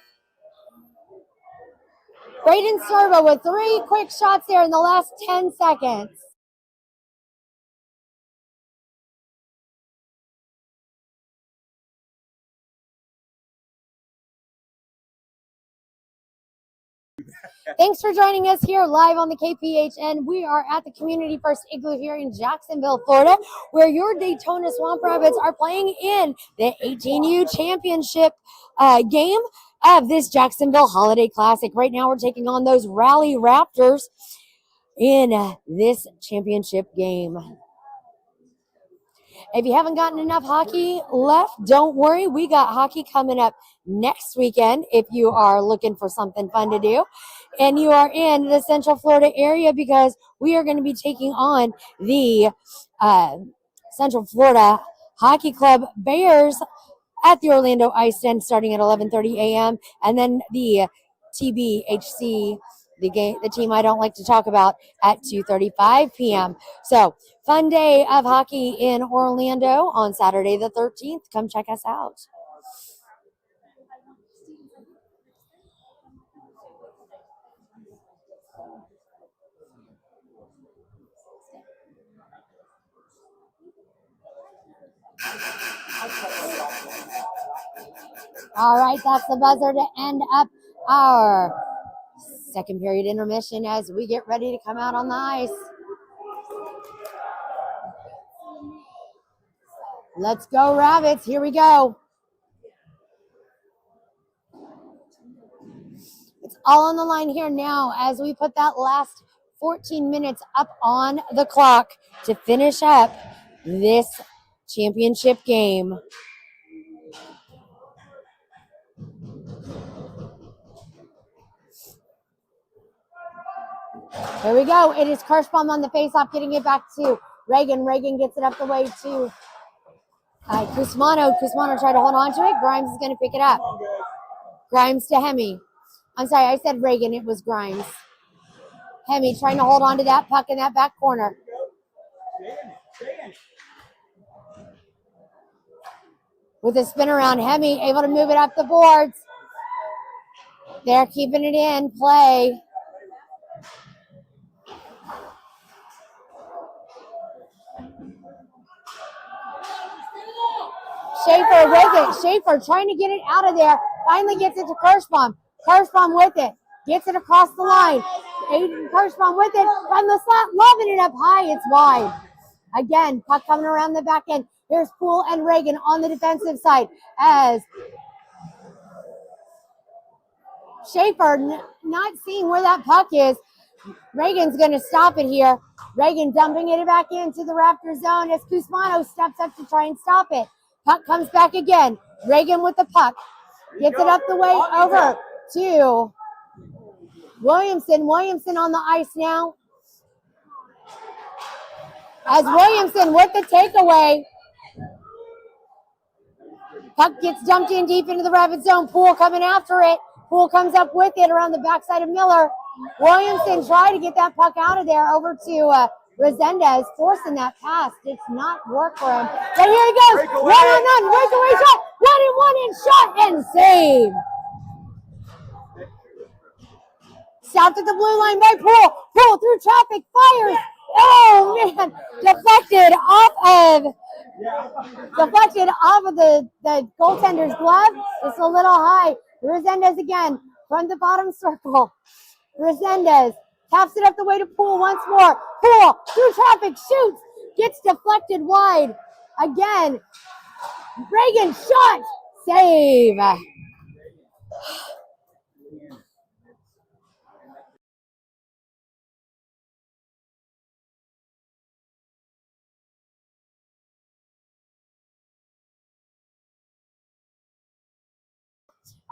Braden Sturba with 3 quick shots there in the last 10 seconds. Thanks for joining us here live on the KPHN. We are at the Community First Igloo here in Jacksonville, Florida, where your Daytona Swamp Rabbits are playing in the 18U championship game of this Jacksonville Holiday Classic. Right now we're taking on those Raleigh Raptors in this championship game. If you haven't gotten enough hockey left, don't worry. We got hockey coming up next weekend if you are looking for something fun to do. And you are in the Central Florida area because we are going to be taking on the Central Florida Hockey Club Bears at the Orlando Ice Den starting at 11:30 a.m. And then the TBHC, the team I don't like to talk about, at 2:35 p.m. So, fun day of hockey in Orlando on Saturday the 13th. Come check us out. All right, that's the buzzer to end up our second period intermission as we get ready to come out on the ice. Let's go, Rabbits. Here we go. It's all on the line here now as we put that last 14 minutes up on the clock to finish up this championship game. Here we go. It is Kirschbaum on the faceoff, getting it back to Reagan. Reagan gets it up the way to Cusmano. Cusmano tried to hold on to it. Grimes is going to pick it up. Grimes to Hemi. I'm sorry, I said Reagan. It was Grimes. Hemi trying to hold on to that puck in that back corner. With a spin around, Hemi able to move it up the boards. They're keeping it in play. Schaefer with it. Schaefer trying to get it out of there. Finally gets it to Kirschbaum. Kirschbaum with it. Gets it across the line. Aiden Kirschbaum with it. From the slot. Loving it up high. It's wide. Again, puck coming around the back end. Here's Poole and Reagan on the defensive side as Schaefer not seeing where that puck is. Reagan's going to stop it here. Reagan dumping it back into the Raptor zone as Cusmano steps up to try and stop it. Puck comes back again. Reagan with the puck. Gets it up the way over to Williamson. Williamson on the ice now. As Williamson with the takeaway. Puck gets dumped in deep into the Rabbit zone. Poole coming after it. Poole comes up with it around the backside of Miller. Williamson tried to get that puck out of there over to Resendez, forcing that pass. Did not work for him. But here he goes. One-on-one. Breakaway shot. 1-1 and shot and save. Stopped at the blue line by Poole. Poole through traffic. Fires. Oh, man. Deflected off of the goaltender's glove. It's a little high. Resendez again from the bottom circle. Resendez taps it up the way to Poole once more. Poole through traffic, shoots, gets deflected wide. Again, Reagan shot, save.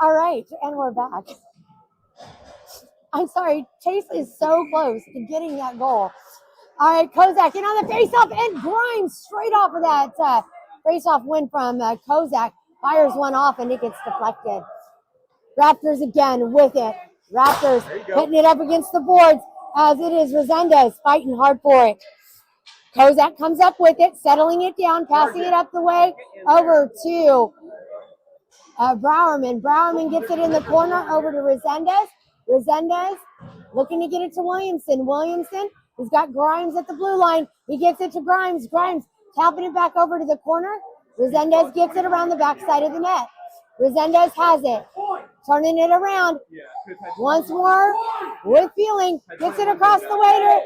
All right, and we're back. I'm sorry, Chase is so close to getting that goal. All right, Kozak in on the faceoff, and Grimes straight off of that faceoff win from Kozak. Fires one off, and it gets deflected. Raptors again with it. Raptors hitting it up against the boards as it is Resendez fighting hard for it. Kozak comes up with it, settling it down, passing it up the way over to Browerman. Browerman gets it in the corner over to Resendez. Resendez looking to get it to Williamson. Williamson has got Grimes at the blue line. He gets it to Grimes. Grimes tapping it back over to the corner. Resendez gets it around the backside of the net. Resendez has it. Turning it around. Once more with feeling. Gets it across the way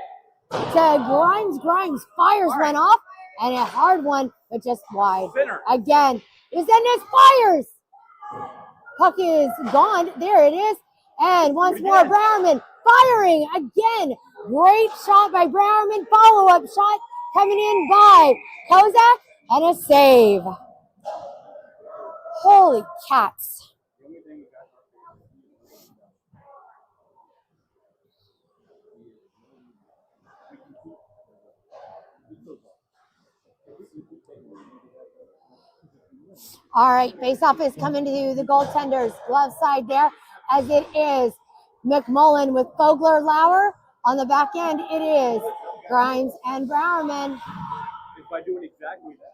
to Grimes. Grimes fires one off. And a hard one, but just wide. Again. Resendez fires. Puck is gone. There it is. And once more, Browerman firing again. Great shot by Browerman. Follow-up shot coming in by Kozak. And a save. Holy cats. All right, face-off is coming to the goaltender's glove side there, as it is McMullen with Fogler Lauer. On the back end, it is Grimes and Browerman. By doing exactly that.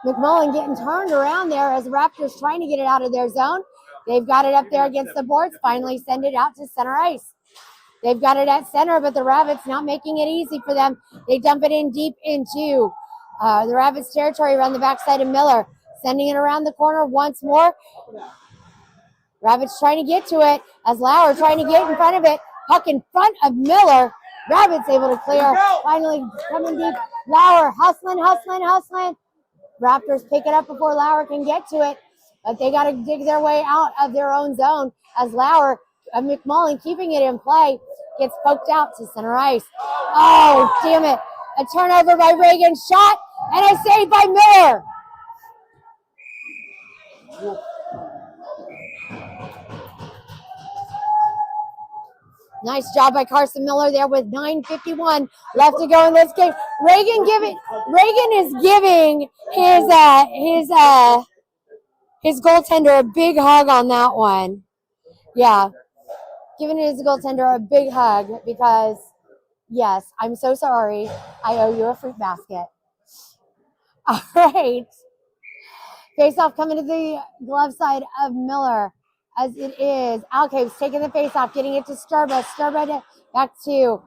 McMullen getting turned around there as the Raptors trying to get it out of their zone. They've got it up there against the boards, finally send it out to center ice. They've got it at center, but the Rabbits not making it easy for them. They dump it in deep into the Rabbits territory around the backside of Miller. Sending it around the corner once more. Rabbits trying to get to it as Lauer trying to get in front of it. Puck in front of Miller. Rabbits able to clear. Finally coming deep. Lauer hustling. Raptors pick it up before Lauer can get to it. But they got to dig their way out of their own zone as Lauer, McMullen keeping it in play, gets poked out to center ice. Oh, damn it. A turnover by Reagan. Shot and a save by Miller. Nice job by Carson Miller there with 9:51 left to go in this game. Reagan is giving his goaltender a big hug on that one. Yeah, giving his goaltender a big hug because, yes, I'm so sorry. I owe you a fruit basket. All right. Face-off coming to the glove side of Miller as it is Alcaves taking the face-off, getting it to Sturba. Sturba back to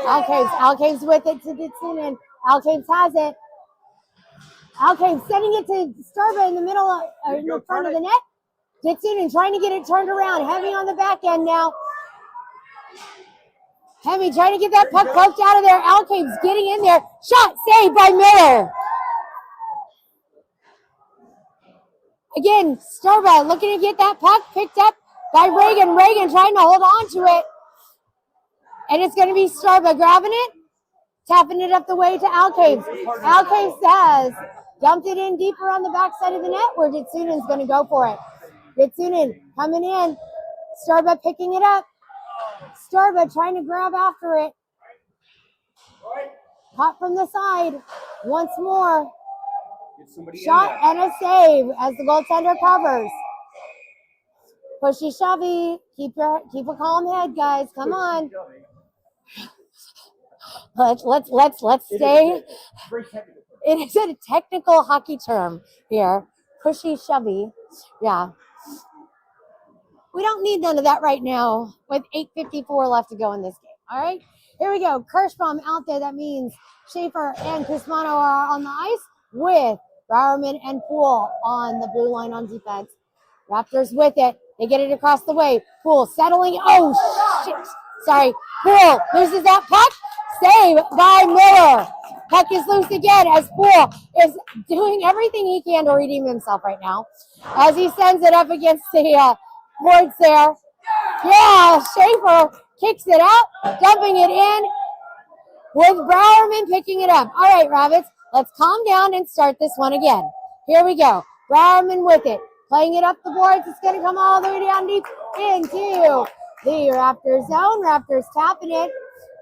Alcaves. Alcaves with it to Ditsunen. Alcaves has it. Alcaves sending it to Sturba in the middle, in the front of the net. Ditsunen trying to get it turned around. Hemi on the back end now. Hemi trying to get that puck poked out of there. Alcaves getting in there. Shot saved by Miller. Again, Sturba looking to get that puck picked up by Reagan. Reagan trying to hold on to it. And it's going to be Sturba grabbing it, tapping it up the way to Alcaves. Alcaves has Dumped it in deeper on the backside of the net where Jitsunen's going to go for it. Jitsunen coming in. Starba picking it up. Starba trying to grab after it. Caught from the side. Once more. Shot and a save as the goaltender covers. Pushy shovey. Keep a calm head, guys. Come on. Let's stay. It is a technical hockey term here. Pushy shovey. Yeah. We don't need none of that right now with 8:54 left to go in this game. All right. Here we go. Kirschbaum out there. That means Schaefer and Cusmano are on the ice with Bowerman and Poole on the blue line on defense. Raptors with it. They get it across the way. Poole settling. Oh, shit. Sorry. Poole loses that puck. Save by Miller. Puck is loose again as Poole is doing everything he can to redeem himself right now as he sends it up against the boards there. Yeah, Schaefer kicks it out, dumping it in with Bowerman picking it up. All right, Rabbits, let's calm down and start this one again. Here we go. Bowerman with it, playing it up the boards. It's going to come all the way down deep into the Raptors zone. Raptors tapping it.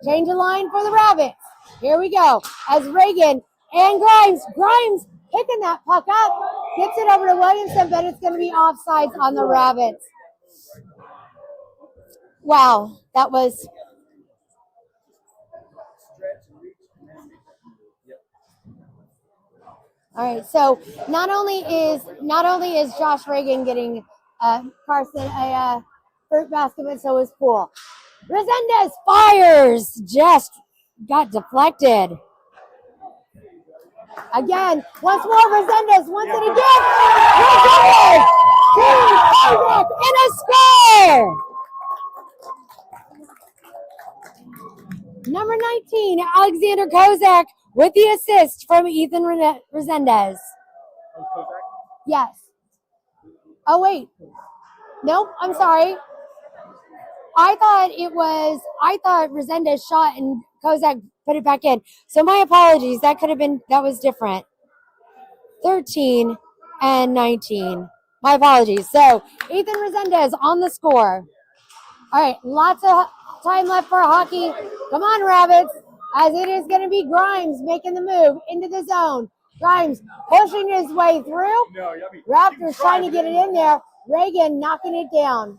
Change of line for the Rabbits. Here we go. As Reagan and Grimes picking that puck up, gets it over to Williamson, but it's going to be offsides on the Rabbits. Wow, that was. All right, so not only is Josh Reagan getting Carson a fruit basket, but so is Poole. Resendez fires, just got deflected. Again, once more, Resendez wants it again. Resendez and a score. Number 19, Alexander Kozak with the assist from Ethan Resendez. Yes. Oh, wait. Nope, I'm sorry. I thought Resendez shot and Kozak put it back in. So my apologies. That was different. 13 and 19. My apologies. So Ethan Resendez on the score. All right, lots of time left for hockey. Come on, Rabbits, as it is going to be Grimes making the move into the zone. Grimes pushing his way through. Raptors trying to get it in there. Reagan knocking it down.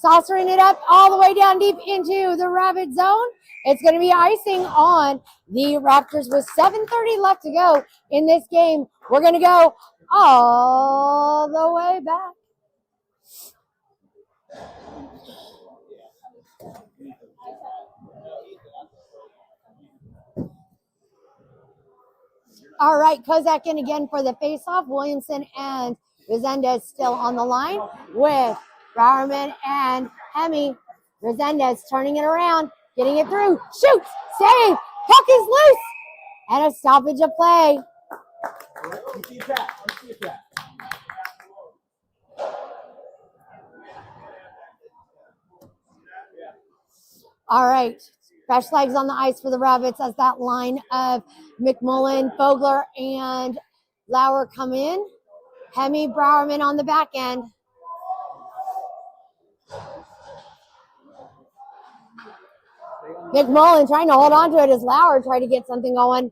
Saucering it up all the way down deep into the Rabbit zone. It's going to be icing on the Raptors with 7:30 left to go in this game. We're going to go all the way back. All right, Kozak in again for the faceoff. Williamson and Resendez still on the line with Bowerman and Hemi. Resendez turning it around, getting it through. Shoots, save, puck is loose, and a stoppage of play. All right, fresh legs on the ice for the Rabbits as that line of McMullen, Fogler, and Lauer come in. Hemi, Bowerman on the back end. McMullen trying to hold on to it as Lauer tried to get something going.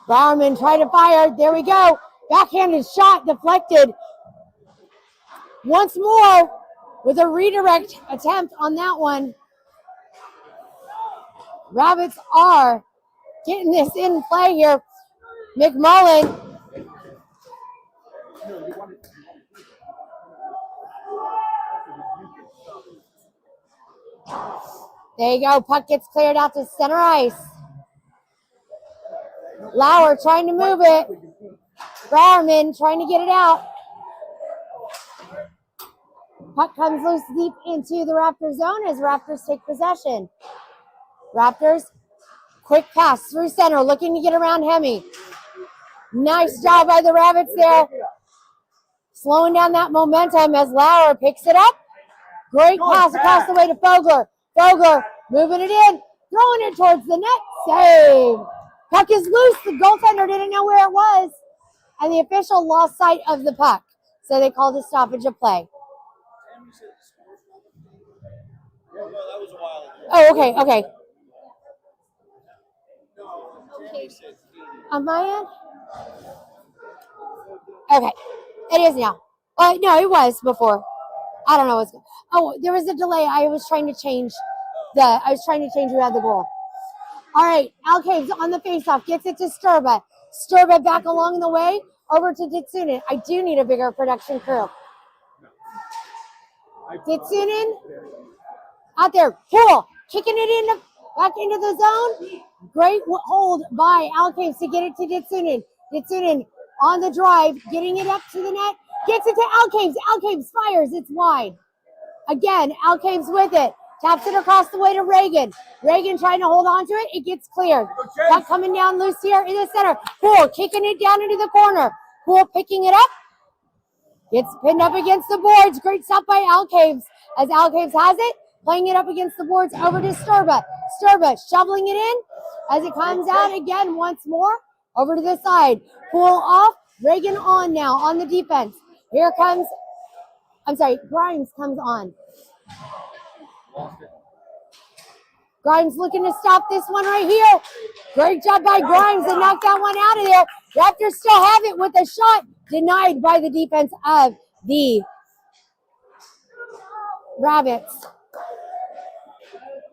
Bowerman tried to fire. There we go. Backhanded shot deflected. Once more with a redirect attempt on that one. Rabbits are getting this in play here. McMullen. There you go. Puck gets cleared out to center ice. Lauer trying to move it. Bowerman trying to get it out. Puck comes loose deep into the Raptors zone as Raptors take possession. Raptors, quick pass through center, looking to get around Hemi. Nice job by the Rabbits there. Slowing down that momentum as Lauer picks it up. Great pass across the way to Fogler. Fogler moving it in. throwing it towards the net. Save. Puck is loose. The goaltender didn't know where it was, and the official lost sight of the puck. So they called a stoppage of play. Oh, okay. On my end? Okay. It is now. No, it was before. I don't know what's going on. Oh, there was a delay. I was trying to change who had the goal. All right, Al Caves on the faceoff, gets it to Sturba. Sturba back along the way, over to Ditsunen. I do need a bigger production crew. Ditsunen, out there, Poole, kicking it back into the zone. Great hold by Al Caves to get it to Ditsunen. Ditsunen on the drive, getting it up to the net, gets it to Al Caves. Al Caves fires, it's wide. Again, Al Caves with it. Taps it across the way to Reagan. Reagan trying to hold on to it. It gets cleared. Puck coming down loose here in the center. Poole kicking it down into the corner. Poole picking it up. Gets pinned up against the boards. Great stop by Al Caves. As Al Caves has it, playing it up against the boards over to Sturba. Sturba shoveling it in as it comes out again once more. Over to the side. Poole off. Reagan on now on the defense. Here comes, Grimes comes on. Grimes looking to stop this one right here. Great job by Grimes to knock that one out of there. Raptors still have it with a shot denied by the defense of the Rabbits.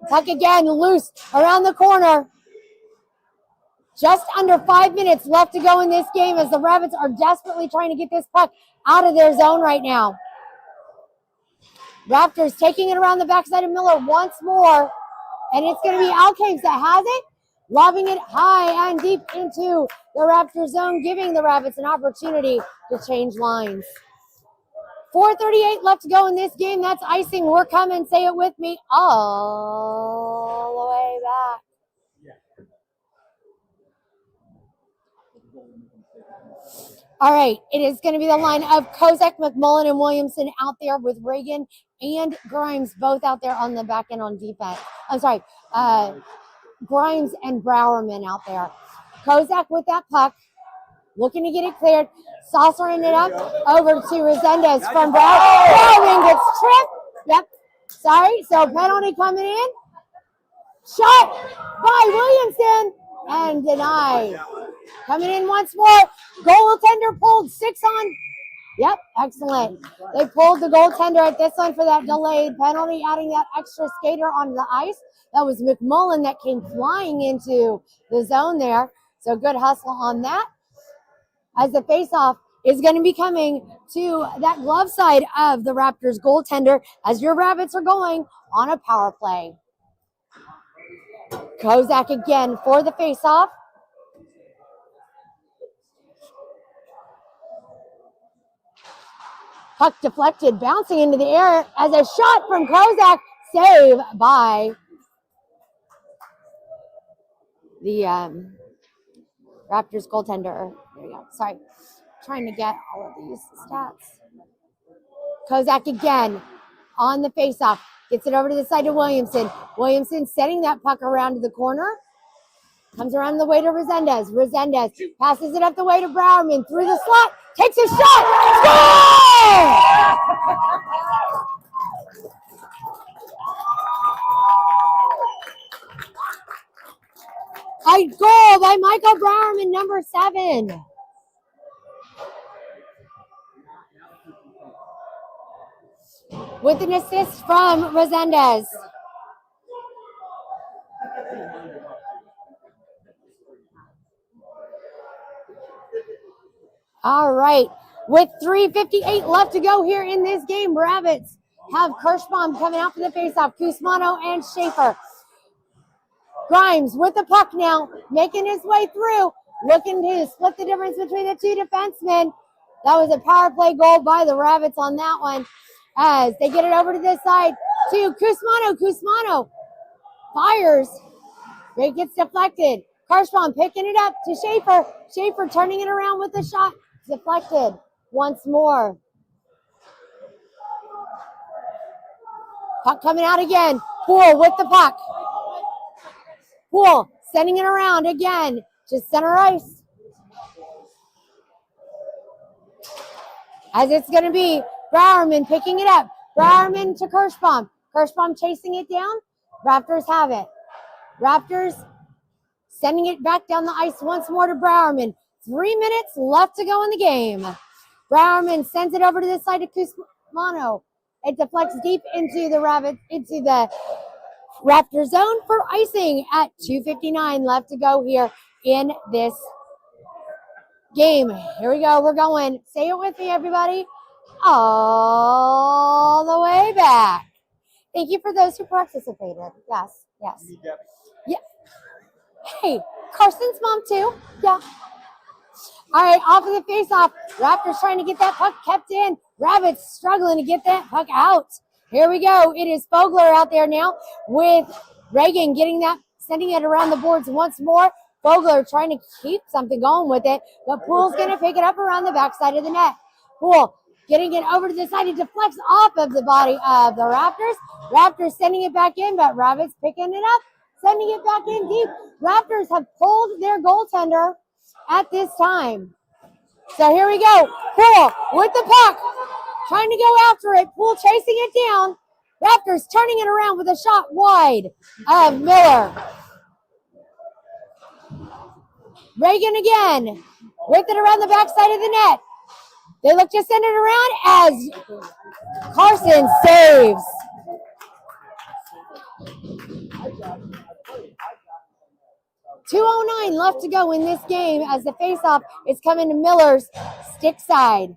Puck again loose around the corner. Just under 5 minutes left to go in this game as the Rabbits are desperately trying to get this puck out of their zone right now. Raptors taking it around the backside of Miller once more. And it's going to be Al Caves that has it, lobbing it high and deep into the Raptor zone, giving the Rabbits an opportunity to change lines. 4:38 left to go in this game. That's icing. We're coming, say it with me, all the way back. All right, it is going to be the line of Kozak, McMullen, and Williamson out there with Reagan and Grimes both out there on the back end on defense. I'm sorry, Grimes and Browerman out there. Kozak with that puck, looking to get it cleared, saucering it up over to Resendez from Browerman. Browerman gets tripped. Yep, sorry, so penalty coming in. Shot by Williamson and denied. Coming in once more. Goaltender pulled 6 on. Yep, excellent. They pulled the goaltender at this one for that delayed penalty, adding that extra skater onto the ice. That was McMullen that came flying into the zone there. So good hustle on that. As the faceoff is going to be coming to that glove side of the Raptors goaltender as your Rabbits are going on a power play. Kozak again for the faceoff. Puck deflected, bouncing into the air as a shot from Kozak, save by the Raptors goaltender. There we go. Sorry, trying to get all of these stats. Kozak again on the faceoff, gets it over to the side of Williamson. Williamson setting that puck around to the corner. Comes around the way to Resendez. Resendez passes it up the way to Browerman through the slot. Takes a shot. Score! A goal by Michael Browerman, number 7. With an assist from Resendez. All right, with 3:58 left to go here in this game, Rabbits have Kirschbaum coming out for the faceoff, Kusmano and Schaefer. Grimes with the puck now, making his way through, looking to split the difference between the two defensemen. That was a power play goal by the Rabbits on that one as they get it over to this side to Kusmano. Kusmano fires. It gets deflected. Kirschbaum picking it up to Schaefer. Schaefer turning it around with the shot. Deflected once more. Puck coming out again. Poole with the puck. Poole sending it around again to center ice. As it's going to be Browerman picking it up. Browerman to Kirschbaum. Kirschbaum chasing it down. Raptors have it. Raptors sending it back down the ice once more to Browerman. 3 minutes left to go in the game. Browerman sends it over to the side of Cusmano. It deflects deep into the Raptor zone for icing at 2:59 left to go here in this game. Here we go. We're going. Say it with me, everybody. All the way back. Thank you for those who participated. Yes, yes. Yeah. Hey, Carson's mom too. Yeah. All right, off of the face-off. Raptors trying to get that puck kept in. Rabbits struggling to get that puck out. Here we go. It is Fogler out there now with Reagan getting that, sending it around the boards once more. Fogler trying to keep something going with it, but Poole's going to pick it up around the backside of the net. Poole getting it over to the side. He deflects off of the body of the Raptors. Raptors sending it back in, but Rabbits picking it up, sending it back in deep. Raptors have pulled their goaltender at this time. So here we go. Poole with the puck, trying to go after it. Poole chasing it down. Raptors turning it around with a shot wide of Miller. Reagan again with it around the backside of the net. They look to send it around as Carson saves. .209 left to go in this game as the faceoff is coming to Miller's stick side.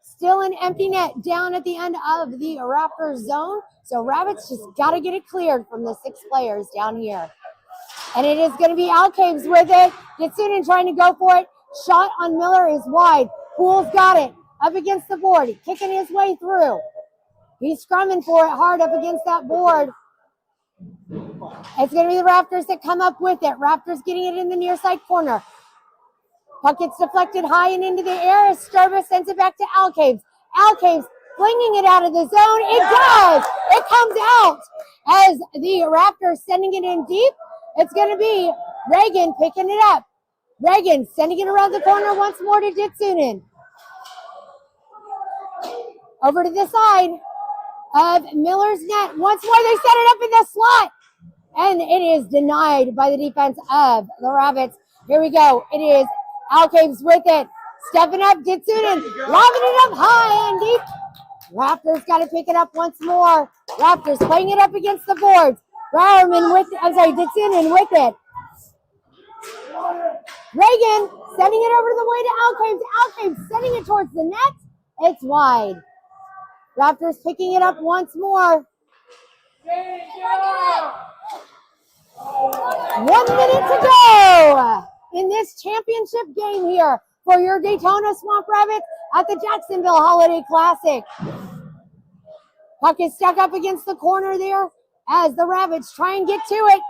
Still an empty net down at the end of the Raptors zone. So Rabbits just got to get it cleared from the 6 players down here. And it is going to be Alcaves with it. Gitsunin trying to go for it. Shot on Miller is wide. Poole's got it up against the board. Kicking his way through. He's scrumming for it hard up against that board. It's going to be the Raptors that come up with it. Raptors getting it in the near side corner. Puck gets deflected high and into the air as Sturba sends it back to Alcaves. Alcaves flinging it out of the zone. It does. It comes out as the Raptors sending it in deep. It's going to be Reagan picking it up. Reagan sending it around the corner once more to Ditsunin. Over to the side of Miller's net. Once more they set it up in the slot. And it is denied by the defense of the Rabbits. Here we go. It is Alcaves with it. Stepping up, Ditsunin. Lobbing it up high and deep. Raptors got to pick it up once more. Raptors playing it up against the boards. Ditsunin with it. Reagan sending it over the way to Alcaves. Alcaves sending it towards the net. It's wide. Raptors picking it up once more. 1 minute to go in this championship game here for your Daytona Swamp Rabbits at the Jacksonville Holiday Classic. Puck is stuck up against the corner there as the Rabbits try and get to it.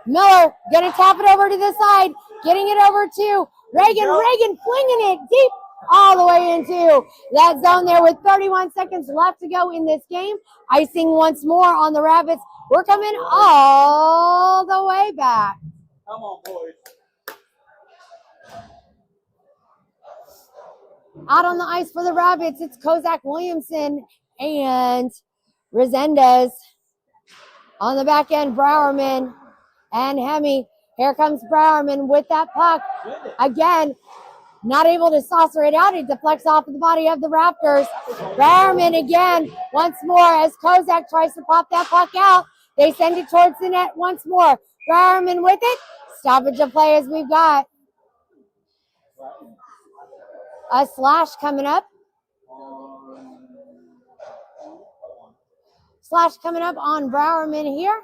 Miller gonna tap it over to the side, getting it over to Reagan. Reagan flinging it deep all the way into that zone there with 31 seconds left to go in this game. Icing once more on the Rabbits. We're coming all the way back. Come on, boys. Out on the ice for the Rabbits, it's Kozak Williamson and Resendez. On the back end, Browerman and Hemi. Here comes Browerman with that puck. Again, not able to saucer it out. It deflects off of the body of the Raptors. Browerman again, once more as Kozak tries to pop that puck out. They send it towards the net once more. Browerman with it. Stoppage of play as we've got a slash coming up. Slash coming up on Browerman here.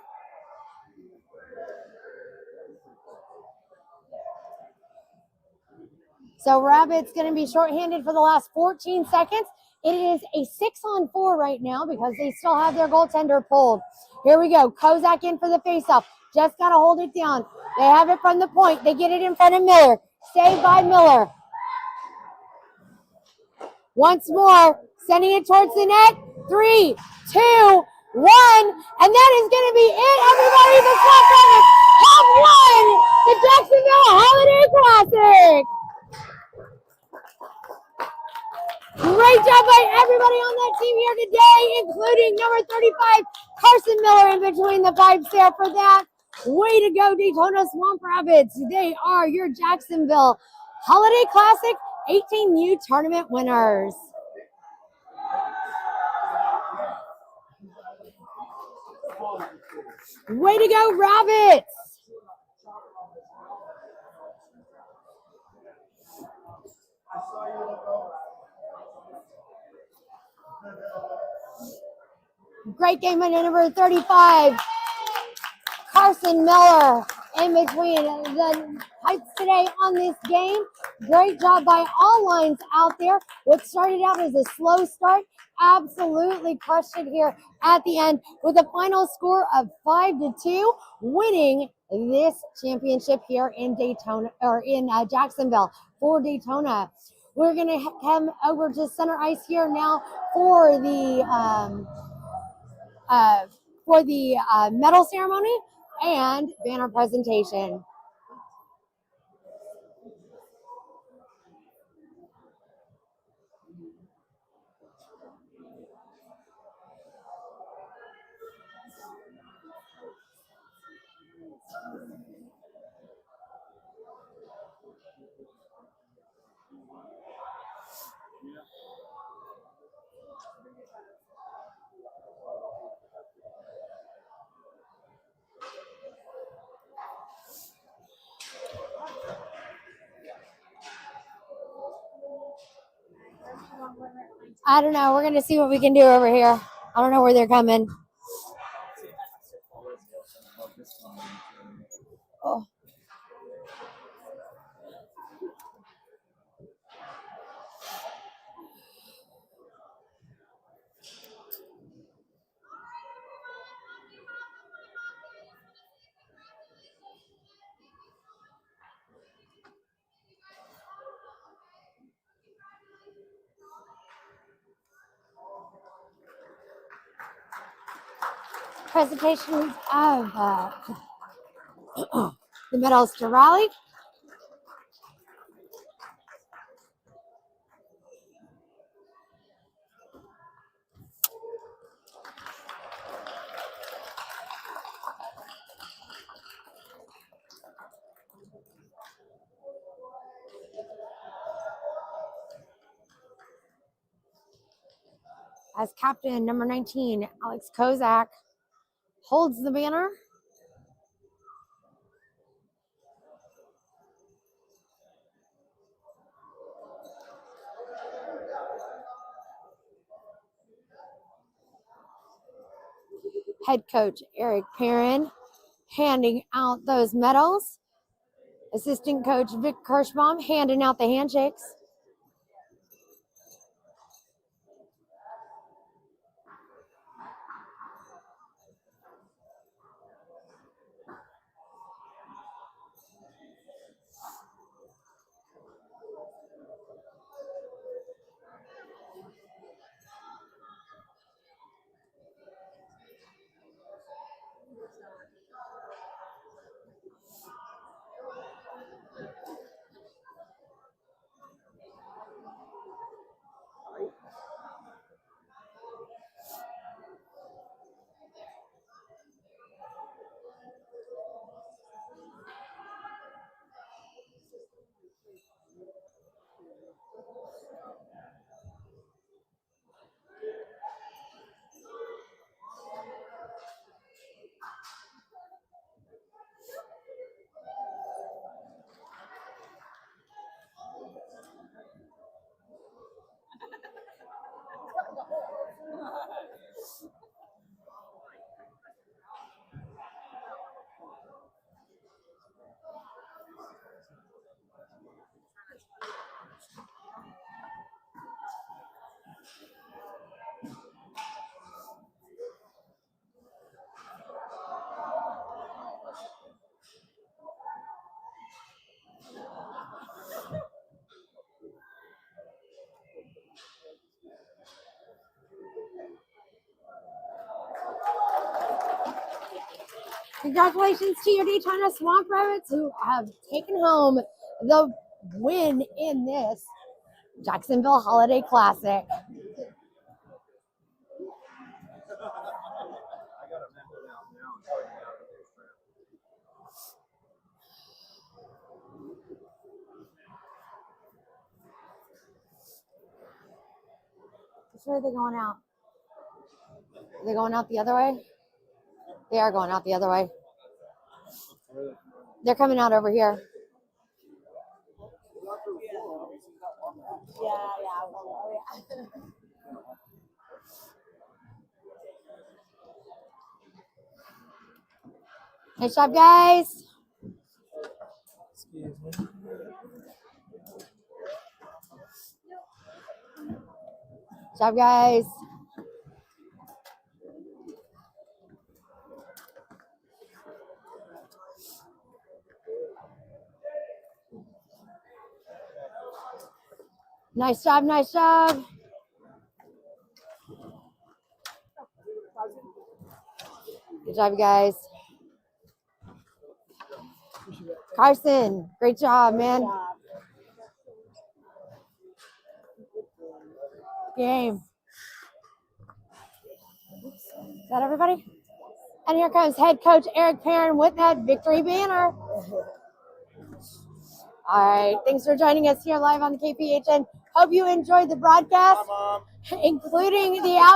So Rabbit's going to be shorthanded for the last 14 seconds. It is a 6-on-4 right now because they still have their goaltender pulled. Here we go. Kozak in for the faceoff. Just got to hold it down. They have it from the point. They get it in front of Miller. Saved by Miller. Once more, sending it towards the net. 3, 2, one, and that is going to be it, everybody. The Swamp Rabbits have won the Jacksonville Holiday Classic. Great job by everybody on that team here today, including number 35, Carson Miller, in between the pipes there for that. Way to go, Daytona Swamp Rabbits. They are your Jacksonville Holiday Classic 18U tournament winners. Way to go, Rabbits. Great game by number 35, Carson Miller, in between the pipes today on this game. Great job by all lines out there. What started out as a slow start absolutely crushed it here at the end with a final score of 5-2, winning this championship here in Daytona, or in Jacksonville for Daytona. We're going to come over to center ice here now for the medal ceremony and banner presentation. I don't know. We're going to see what we can do over here. I don't know where they're coming. Oh. Presentation of the medals to Raleigh. As captain, number 19, Alex Kozak, holds the banner. Head coach Eric Perrin handing out those medals. Assistant coach Vic Kirschbaum handing out the handshakes. Congratulations to your Daytona Swamp Rabbits who have taken home the win in this Jacksonville Holiday Classic. Which way are they going out? Are they going out the other way? They are going out the other way. They're coming out over here. Yeah. Nice job, guys. Excuse me. Good job, guys. Nice job, nice job. Good job, guys. Carson, great job, man. Game. Is that everybody? And here comes head coach Eric Perrin with that victory banner. All right, thanks for joining us here live on the KPHN. Hope you enjoyed the broadcast, including the out.